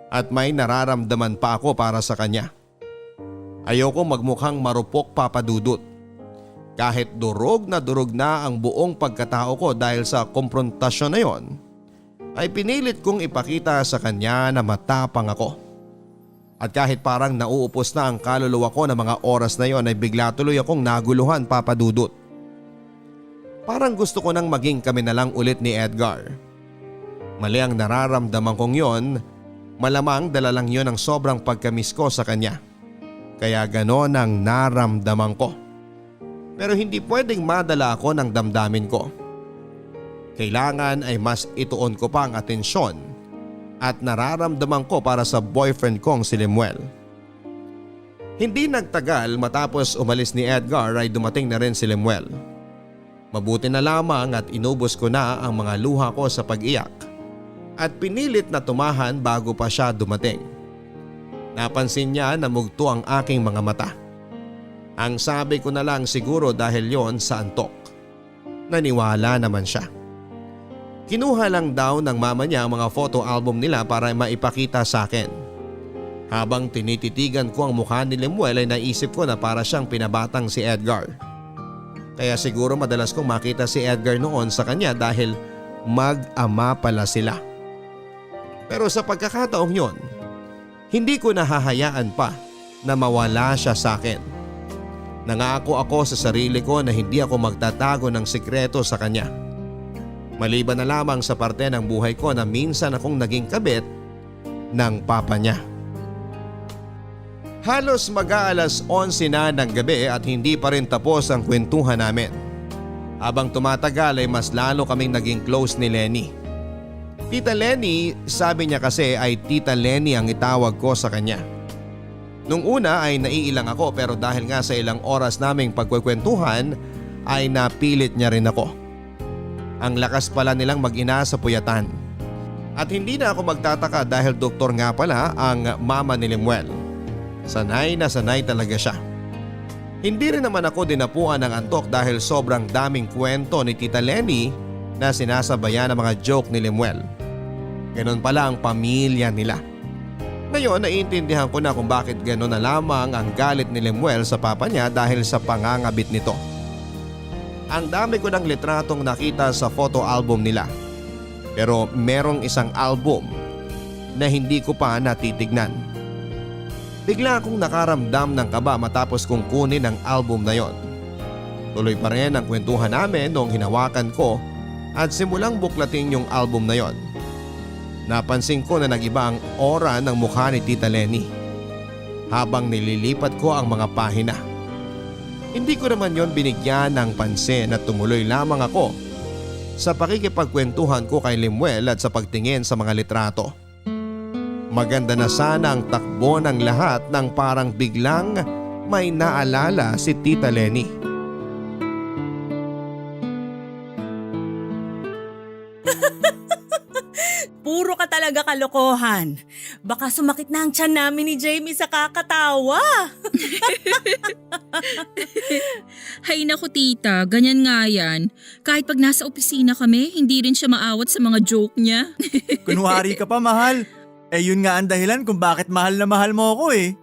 at may nararamdaman pa ako para sa kanya. Ayokong magmukhang marupok, Papa Dudut. Kahit durog na ang buong pagkatao ko dahil sa komprontasyon na yon, ay pinilit kong ipakita sa kanya na matapang ako. At kahit parang nauupos na ang kaluluwa ko ng mga oras na yon ay bigla tuloy akong naguluhan, Papa Dudut. Parang gusto ko nang maging kami na lang ulit ni Edgar. Mali ang nararamdaman kong yon, malamang dala lang yon ang sobrang pagkamiss ko sa kanya. Kaya ganon ang naramdaman ko. Pero hindi pwedeng madala ako ng damdamin ko. Kailangan ay mas ituon ko pa ang atensyon at nararamdaman ko para sa boyfriend kong si Lemuel. Hindi nagtagal matapos umalis ni Edgar ay dumating na rin si Lemuel. Mabuti na lamang at inubos ko na ang mga luha ko sa pag-iyak at pinilit na tumahan bago pa siya dumating. Napansin niya na mugto ang aking mga mata. Ang sabi ko na lang siguro dahil yon sa antok. Naniwala naman siya. Kinuha lang daw ng mama niya ang mga photo album nila para maipakita sa akin. Habang tinititigan ko ang mukha ni Lemuel ay naisip ko na para siyang pinabatang si Edgar. Kaya siguro madalas kong makita si Edgar noon sa kanya dahil mag-ama pala sila. Pero sa pagkakataong yon, hindi ko nahahayaan pa na mawala siya sa akin. Nangako ako sa sarili ko na hindi ako magtatago ng sikreto sa kanya. Maliban na lamang sa parte ng buhay ko na minsan akong naging kabit ng papa niya. Halos mag-aalas 11 na ng gabi at hindi pa rin tapos ang kwentuhan namin. Habang tumatagal ay mas lalo kaming naging close ni Lenny. Tita Lenny, sabi niya kasi ay Tita Lenny ang itawag ko sa kanya. Nung una ay naiilang ako pero dahil nga sa ilang oras naming pagkwekwentuhan ay napilit niya rin ako. Ang lakas pala nilang mag-ina sa puyatan. At hindi na ako magtataka dahil doktor nga pala ang mama ni Lemuel. Sanay na sanay talaga siya. Hindi rin naman ako dinapuan ng antok dahil sobrang daming kwento ni Tita Lenny na sinasabayan ng mga joke ni Lemuel. Ganon pala ang pamilya nila. Ngayon naiintindihan ko na kung bakit ganon na lamang ang galit ni Lemuel sa papa niya dahil sa pangangabit nito. Ang dami ko ng litratong nakita sa photo album nila. Pero merong isang album na hindi ko pa natitignan. Bigla akong nakaramdam ng kaba matapos kong kunin ang album na yon. Tuloy pa rin ang kwentuhan namin noong hinawakan ko at simulang buklatin yung album na yon. Napansin ko na nag-iba ang aura ng mukha ni Tita Lenny habang nililipat ko ang mga pahina. Hindi ko naman yon binigyan ng pansin at tumuloy lamang ako sa pakikipagkwentuhan ko kay Lemuel at sa pagtingin sa mga litrato. Maganda na sana ang takbo ng lahat nang parang biglang may naalala si Tita Lenny. Puro ka talaga kalokohan. Baka sumakit na ang tiyan namin ni Jamie sa kakatawa. Hay naku tita, ganyan nga yan. Kahit pag nasa opisina kami, hindi rin siya maawat sa mga joke niya. Kunwari ka pa, mahal. Eh yun nga ang dahilan kung bakit mahal na mahal mo ako eh.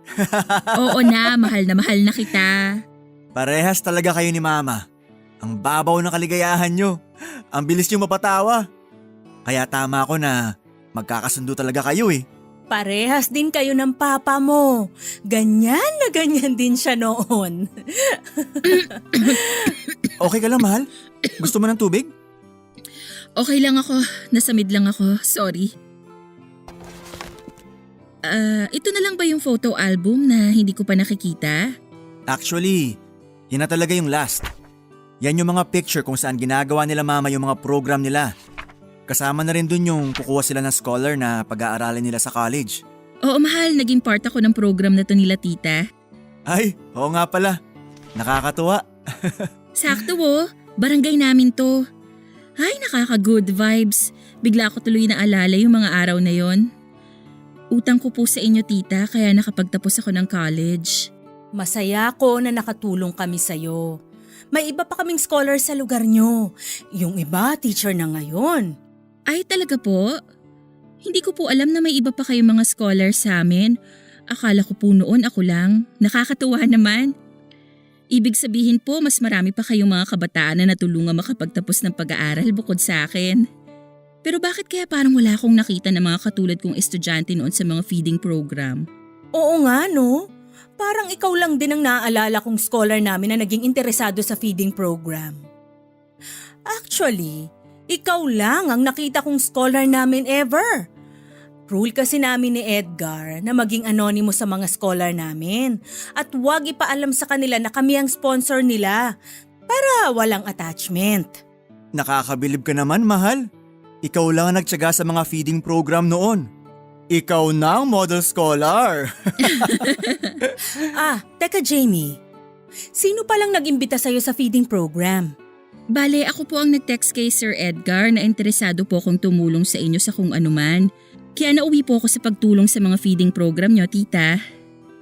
Oo na mahal na kita. Parehas talaga kayo ni Mama. Ang babaw ng kaligayahan nyo. Ang bilis nyo mapatawa. Kaya tama ako na magkakasundo talaga kayo eh. Parehas din kayo ng papa mo. Ganyan na ganyan din siya noon. Okay ka lang, mahal? Gusto mo ng tubig? Okay lang ako, nasamid lang ako, sorry. Ito na lang ba yung photo album na hindi ko pa nakikita? Actually, yan na talaga yung last. Yan yung mga picture kung saan ginagawa nila mama yung mga program nila. Kasama na rin dun yung kukuha sila ng scholar na pag-aaralin nila sa college. Oo mahal, naging part ako ng program na to nila tita. Ay, oo nga pala. Nakakatuwa. Sakto barangay namin to. Ay, nakaka-good vibes. Bigla ko tuloy na alala yung mga araw na yon. Utang ko po sa inyo tita kaya nakapagtapos ako ng college. Masaya ako na nakatulong kami sa'yo. May iba pa kaming scholar sa lugar nyo. Yung iba, teacher na ngayon. Ay talaga po? Hindi ko po alam na may iba pa kayong mga scholar sa amin. Akala ko po noon ako lang. Nakakatuwa naman. Ibig sabihin po mas marami pa kayong mga kabataan na natulungan makapagtapos ng pag-aaral bukod sa akin. Pero bakit kaya parang wala akong nakita ng mga katulad kong estudyante noon sa mga feeding program? Oo nga no. Parang ikaw lang din ang naaalala kong scholar namin na naging interesado sa feeding program. Actually, ikaw lang ang nakita kong scholar namin ever. Rule kasi namin ni Edgar na maging anonymous sa mga scholar namin at huwag ipaalam sa kanila na kami ang sponsor nila para walang attachment. Nakakabilib ka naman, mahal. Ikaw lang ang nagtyaga sa mga feeding program noon. Ikaw na ang model scholar. Teka Jamie. Sino palang nag-imbita sa'yo sa feeding program? Bale, ako po ang nag-text kay Sir Edgar na interesado po akong tumulong sa inyo sa kung anuman. Kaya nauwi po ako sa pagtulong sa mga feeding program nyo, tita.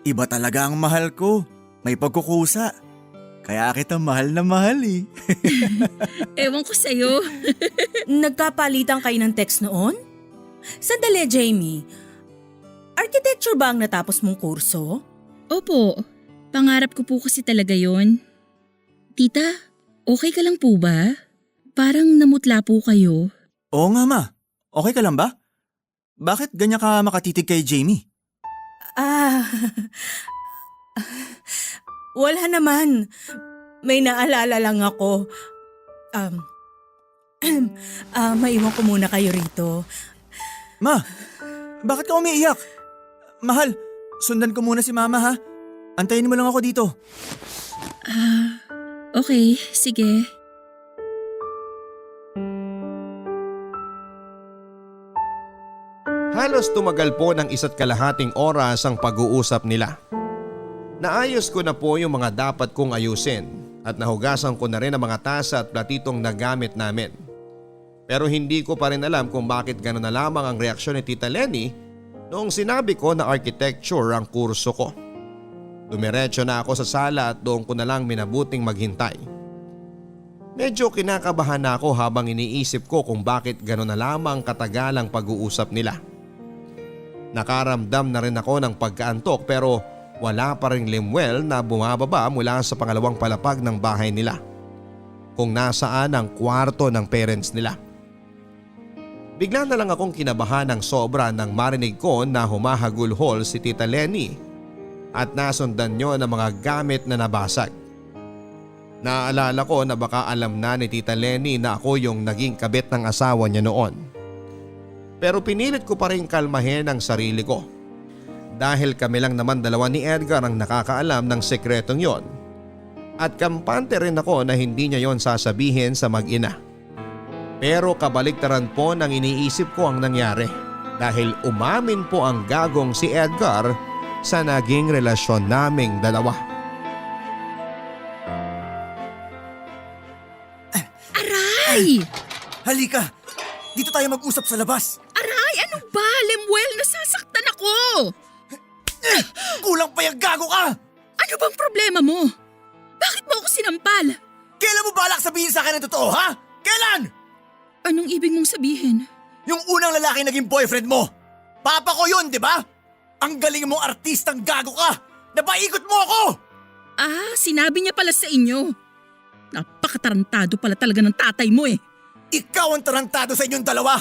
Iba talaga ang mahal ko. May pagkukusa. Kaya kita mahal na mahal eh. Ewan ko sa'yo. Nagkapalitan kayo ng text noon? Sandali Jamie. Architecture ba ang natapos mong kurso? Opo, pangarap ko po kasi talaga yon. Tita, okay ka lang po ba? Parang namutla po kayo. Oo nga ma. Okay ka lang ba? Bakit ganyan ka makatitig kay Jamie? Wala naman. May naalala lang ako. Maiwan ko muna kayo rito. Ma, bakit ka umiiyak? Mahal, sundan ko muna si mama ha. Antayin mo lang ako dito. Okay, sige. Halos tumagal po ng 1.5 oras ang pag-uusap nila. Naayos ko na po yung mga dapat kong ayusin at nahugasan ko na rin ang mga tasa at platitong nagamit namin. Pero hindi ko pa rin alam kung bakit gano'n na lamang ang reaksyon ni Tita Lenny noong sinabi ko na architecture ang kurso ko. Dumiretso na ako sa sala at doon ko na lang minabuting maghintay. Medyo kinakabahan na ako habang iniisip ko kung bakit gano'n na lamang katagal ang pag-uusap nila. Nakaramdam na rin ako ng pagkaantok pero wala pa ring Lemuel na bumababa mula sa pangalawang palapag ng bahay nila. Kung nasaan ang kwarto ng parents nila. Bigla na lang akong kinabahan ng sobra nang marinig ko na humahagulhol si Tita Lenny at nasundan niyo ng mga gamit na nabasag. Naalala ko na baka alam na ni Tita Lenny na ako yung naging kabit ng asawa niya noon. Pero pinilit ko pa rin kalmahin ang sarili ko. Dahil kami lang naman dalawa ni Edgar ang nakakaalam ng sekretong yon. At kampante rin ako na hindi niya yon sasabihin sa mag-ina. Pero kabaliktaran po nang iniisip ko ang nangyari dahil umamin po ang gagong si Edgar sa naging relasyon naming dalawa. Aray! Halika! Dito tayo mag-usap sa labas. Aray! Ano ba? Lemuel, nasasaktan ako! Kulang pa yung gago ka! Ano bang problema mo? Bakit mo ako sinampal? Kailan mo balak sabihin sa akin ang totoo, ha? Kailan? Anong ibig mong sabihin? Yung unang lalaki naging boyfriend mo. Papa ko yun, di ba? Ang galing mong artistang gago ka! Napaikot mo ako! Sinabi niya pala sa inyo. Napakatarantado pala talaga ng tatay mo eh. Ikaw ang tarantado sa inyong dalawa.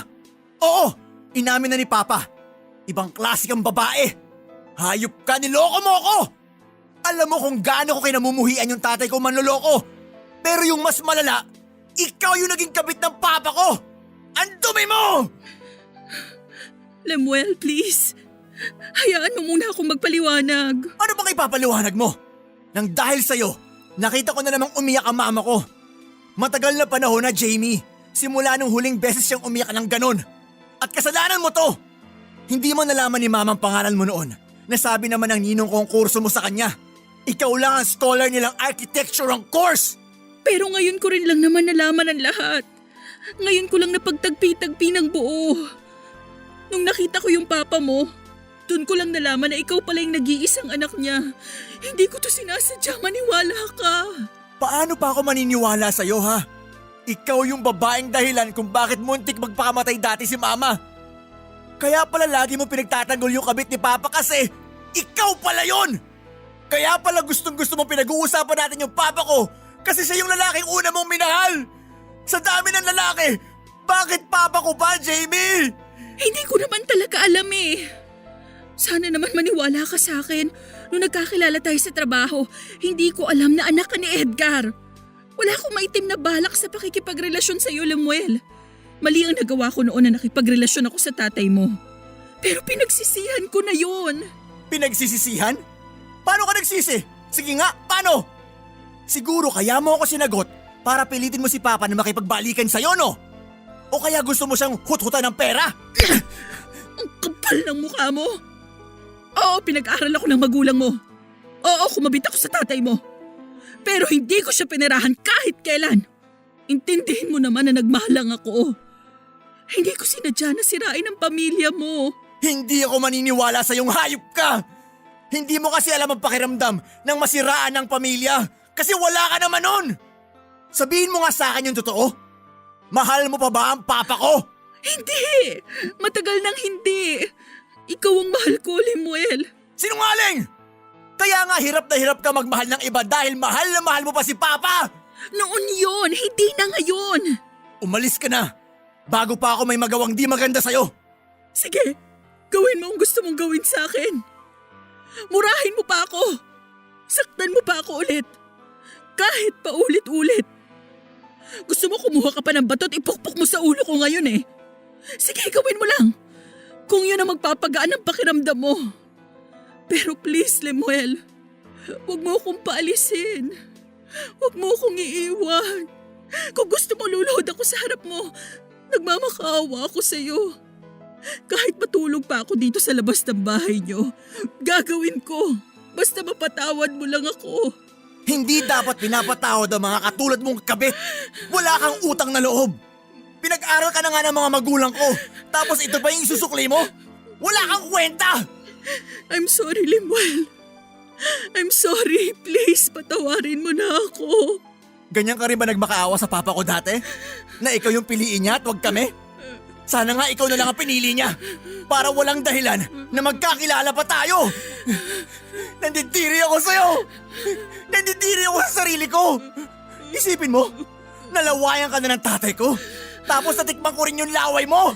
Oo, inamin na ni Papa. Ibang klase kang babae. Hayop ka, niloko mo ako! Alam mo kung gaano ko kinamumuhian yung tatay ko manloloko. Pero yung mas malala, ikaw yung naging kabit ng Papa ko! Ang dumi mo! Lemuel, please. Hayaan mo muna akong magpaliwanag. Ano bang ipapaliwanag mo? Nang dahil sa'yo, nakita ko na namang umiyak ang mama ko. Matagal na panahon na, Jamie. Simula nung huling beses siyang umiyak ng ganon. At kasalanan mo to! Hindi mo nalaman ni mama ang pangalan mo noon. Nasabi naman ng ninong kong kurso mo sa kanya. Ikaw lang ang scholar nilang architecture ang course! Pero ngayon ko rin lang naman nalaman ang lahat. Ngayon ko lang napagtagpi-tagpi ng buo. Nung nakita ko yung papa mo, Doon ko lang nalaman na ikaw pala yung nag-iisang anak niya. Hindi ko to sinasadya, maniwala ka. Paano pa ako maniniwala sa'yo ha? Ikaw yung babaeng dahilan kung bakit muntik magpakamatay dati si Mama. Kaya pala lagi mo pinagtatanggol yung kabit ni Papa kasi ikaw pala yon. Kaya pala gustong-gusto mong pinag-uusapan natin yung Papa ko kasi siya yung lalaking una mong minahal. Sa dami ng lalaki, bakit Papa ko pa, Jamie? Hindi ko naman talaga alam eh. Sana naman maniwala ka sa akin. Nung nagkakilala tayo sa trabaho, hindi ko alam na anak ka ni Edgar. Wala akong maitim na balak sa pakikipagrelasyon sa iyo, Lemuel. Mali ang nagawa ko noon na nakipagrelasyon ako sa tatay mo. Pero pinagsisihan ko na yun. Pinagsisisihan? Paano ka nagsisi? Sige nga, paano? Siguro kaya mo ako sinagot para pilitin mo si Papa na makipagbalikan sa'yo, no? O kaya gusto mo siyang hut-hutan ng pera? Ang kapal ng mukha mo. Oo, pinag-aral ako ng magulang mo. Oo, kumabit ako sa tatay mo. Pero hindi ko siya pinirahan kahit kailan. Intindihin mo naman na nagmahal lang ako. Hindi ko sinadya na sirain ang pamilya mo. Hindi ako maniniwala sa iyong hayop ka! Hindi mo kasi alam ang pakiramdam ng masiraan ng pamilya kasi wala ka naman nun! Sabihin mo nga sa akin yung totoo. Mahal mo pa ba ang Papa ko? Hindi! Matagal nang hindi. Ikaw ang mahal ko, Lemuel. Sinungaling! Kaya nga hirap na hirap ka magmahal ng iba dahil mahal na mahal mo pa si Papa! Noon yon, hindi na ngayon. Umalis ka na! Bago pa ako may magawang di maganda sa'yo! Sige, gawin mo ang gusto mong gawin sa akin. Murahin mo pa ako. Saktan mo pa ako ulit. Kahit pa ulit-ulit. Gusto mo kumuha ka pa ng bato at ipukpok mo sa ulo ko ngayon eh. Sige, gawin mo lang. Kung yun ang magpapagaan ng pakiramdam mo. Pero please, Lemuel, huwag mo akong paalisin. Huwag mo akong iiwan. Kung gusto mo luluhod ako sa harap mo, nagmamakaawa ako sa iyo. Kahit matulog pa ako dito sa labas ng bahay niyo, gagawin ko. Basta mapatawad mo lang ako. Hindi dapat pinapatawad ang mga katulad mong kabit. Wala kang utang na loob. Pinag-aral ka na nga ng mga magulang ko. Tapos ito pa yung isusukli mo? Wala kang kwenta! I'm sorry, Lemuel. I'm sorry. Please, patawarin mo na ako. Ganyan ka rin ba nagmakaawa sa Papa ko dati? Na ikaw yung piliin niya at wag kami? Sana nga ikaw na lang ang pinili niya para walang dahilan na magkakilala pa tayo. Nandidiri ako sa'yo. Nandidiri ako sa sarili ko. Isipin mo, nalawayan ka na ng tatay ko. Tapos natikman ko rin yung laway mo.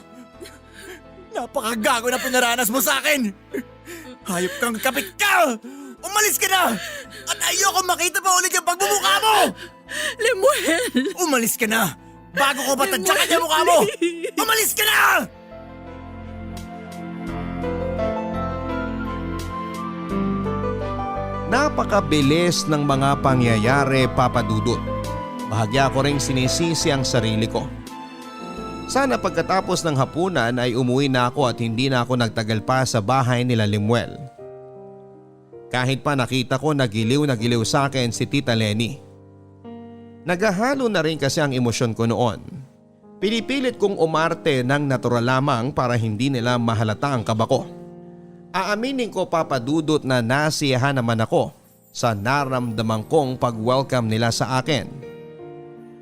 Napakagago na pinaranas mo sa akin. Hayop kang kapit ka. Umalis ka na. At ayoko makita pa ulit yung pagbumukha mo. Lemuel! Umalis ka na. Bago ko batadyakan yung mukha mo! Umalis ka na! Napakabilis ng mga pangyayari, Papa Dudut. Bahagya ko ring sinisisi ang sarili ko. Sana pagkatapos ng hapunan ay umuwi na ako at hindi na ako nagtagal pa sa bahay nila Lemuel. Kahit pa nakita ko na giliw sa akin si Tita Lenny. Naghahalo na rin kasi ang emosyon ko noon. Pinipilit kong umarte ng natural lamang para hindi nila mahalata ang kaba ko. Aaminin ko, Papa Dudut, na nasiyahan naman ako sa naramdaman kong pag-welcome nila sa akin.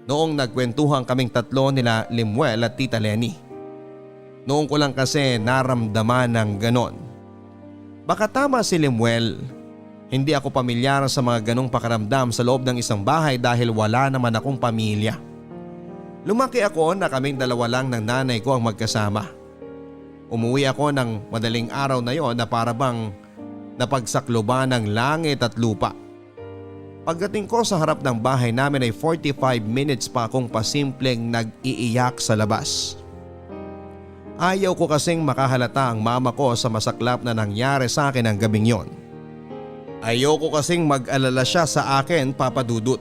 Noong nagkwentuhan kaming tatlo nila Lemuel at Tita Lenny. Noong ko lang kasi naramdaman ng ganon. Baka tama si Lemuel. Hindi ako pamilyar sa mga ganong pakaramdam sa loob ng isang bahay dahil wala naman akong pamilya. Lumaki ako na kaming dalawa lang ng nanay ko ang magkasama. Umuwi ako ng madaling araw na yon na para bang napagsakloban ng langit at lupa. Pagdating ko sa harap ng bahay namin ay 45 minutes pa akong pasimpleng nag-iiyak sa labas. Ayaw ko kasing makahalata ang mama ko sa masaklap na nangyari sa akin ang gabing yon. Ayoko kasing mag-alala siya sa akin, Papa Dudut.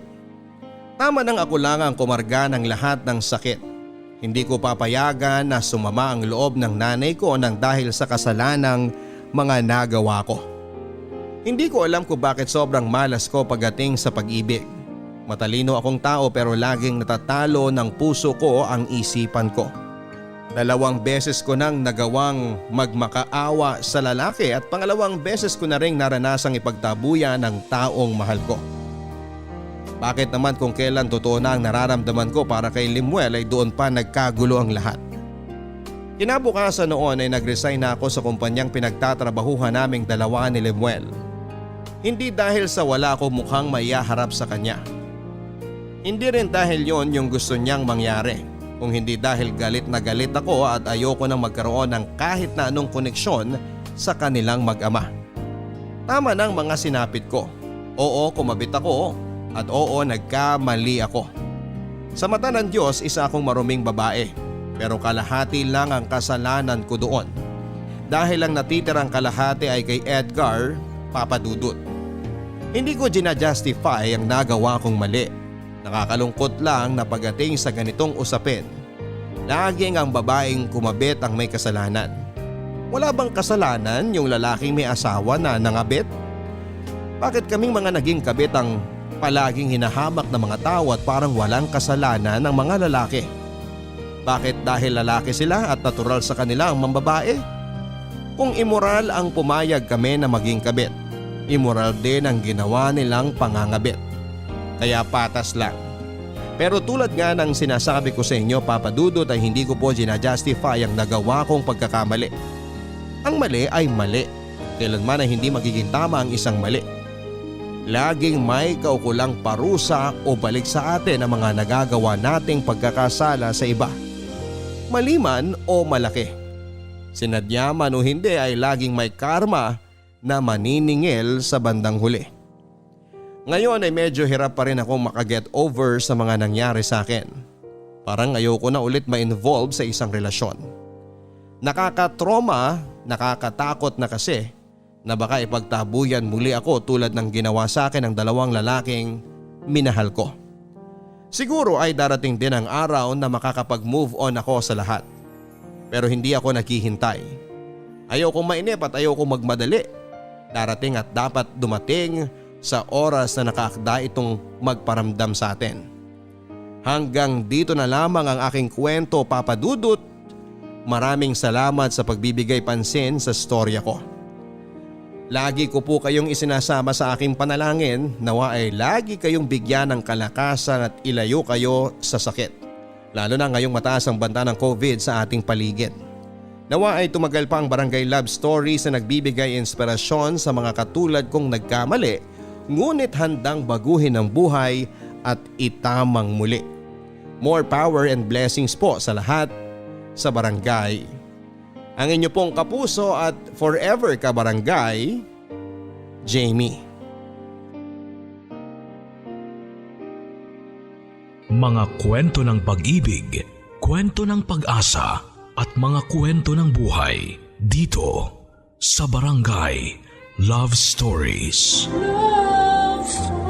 Tama nang ako lang ang kumarga ng lahat ng sakit. Hindi ko papayagan na sumama ang loob ng nanay ko nang dahil sa kasalanang mga nagawa ko. Hindi ko alam kung bakit sobrang malas ko pagdating sa pag-ibig. Matalino akong tao pero laging natatalo ng puso ko ang isipan ko. 2 beses ko nang nagawang magmakaawa sa lalaki at 2 beses ko na ring naranasang ipagtabuyan ng taong mahal ko. Bakit naman kung kailan totoo na ang nararamdaman ko para kay Limuel ay doon pa nagkagulo ang lahat? Kinabukasan noon ay nag-resign na ako sa kumpanyang pinagtatrabahuhan naming dalawa ni Limuel. Hindi dahil sa wala ko mukhang maiharap sa kanya. Hindi rin dahil yon yung gusto niyang mangyari. Kung hindi dahil galit na galit ako at ayoko nang magkaroon ng kahit na anong koneksyon sa kanilang mag-ama. Tama ng mga sinapit ko. Oo, kumabit ako at oo, nagkamali ako. Sa mata ng Diyos, isa akong maruming babae pero kalahati lang ang kasalanan ko doon. Dahil ang natitirang kalahati ay kay Edgar, Papa Dudut. Hindi ko ginajustify ang nagawa kong mali. Nakakalungkot lang na pagdating sa ganitong usapin, laging ang babaeng kumabit ang may kasalanan. Wala bang kasalanan yung lalaking may asawa na nangabit? Bakit kaming mga naging kabit ang palaging hinahamak ng mga tao at parang walang kasalanan ng mga lalaki? Bakit dahil lalaki sila at natural sa kanila ang mambabae? Kung immoral ang pumayag kami na maging kabit, immoral din ang ginawa nilang pangangabit. Kaya patas lang. Pero tulad nga ng sinasabi ko sa inyo, Papa Dudut, ay hindi ko po ginajustify ang nagawa kong pagkakamali. Ang mali ay mali. Kailanman ay hindi magiging tama ang isang mali. Laging may kaukulang parusa o balik sa atin ang mga nagagawa nating pagkakasala sa iba. Mali man o malaki. Sinadya man o hindi ay laging may karma na maniningil sa bandang huli. Ngayon ay medyo hirap pa rin akong makaget over sa mga nangyari sa akin. Parang ayoko na ulit ma-involve sa isang relasyon. Nakakatroma, nakakatakot na kasi na baka ipagtabuyan muli ako tulad ng ginawa sa akin ng 2 lalaking minahal ko. Siguro ay darating din ang araw na makakapag-move on ako sa lahat. Pero hindi ako naghihintay. Ayokong mainip at ayokong magmadali. Darating at dapat dumating sa oras na nakaakda itong magparamdam sa atin. Hanggang dito na lamang ang aking kwento, Papa Dudut. Maraming salamat sa pagbibigay pansin sa storya ko. Lagi ko po kayong isinasama sa aking panalangin, nawa ay lagi kayong bigyan ng kalakasan at ilayo kayo sa sakit. Lalo na ngayong mataas ang banta ng COVID sa ating paligid. Nawa ay tumagal pa ang Barangay Love Stories na nagbibigay inspirasyon sa mga katulad kong nagkamali, ngunit handang baguhin ang buhay at itamang muli. More power and blessings po sa lahat sa barangay. Ang inyo pong kapuso at forever kabarangay, Jamie. Mga kwento ng pag-ibig, kwento ng pag-asa at mga kwento ng buhay dito sa Barangay Love Stories. Love Stories.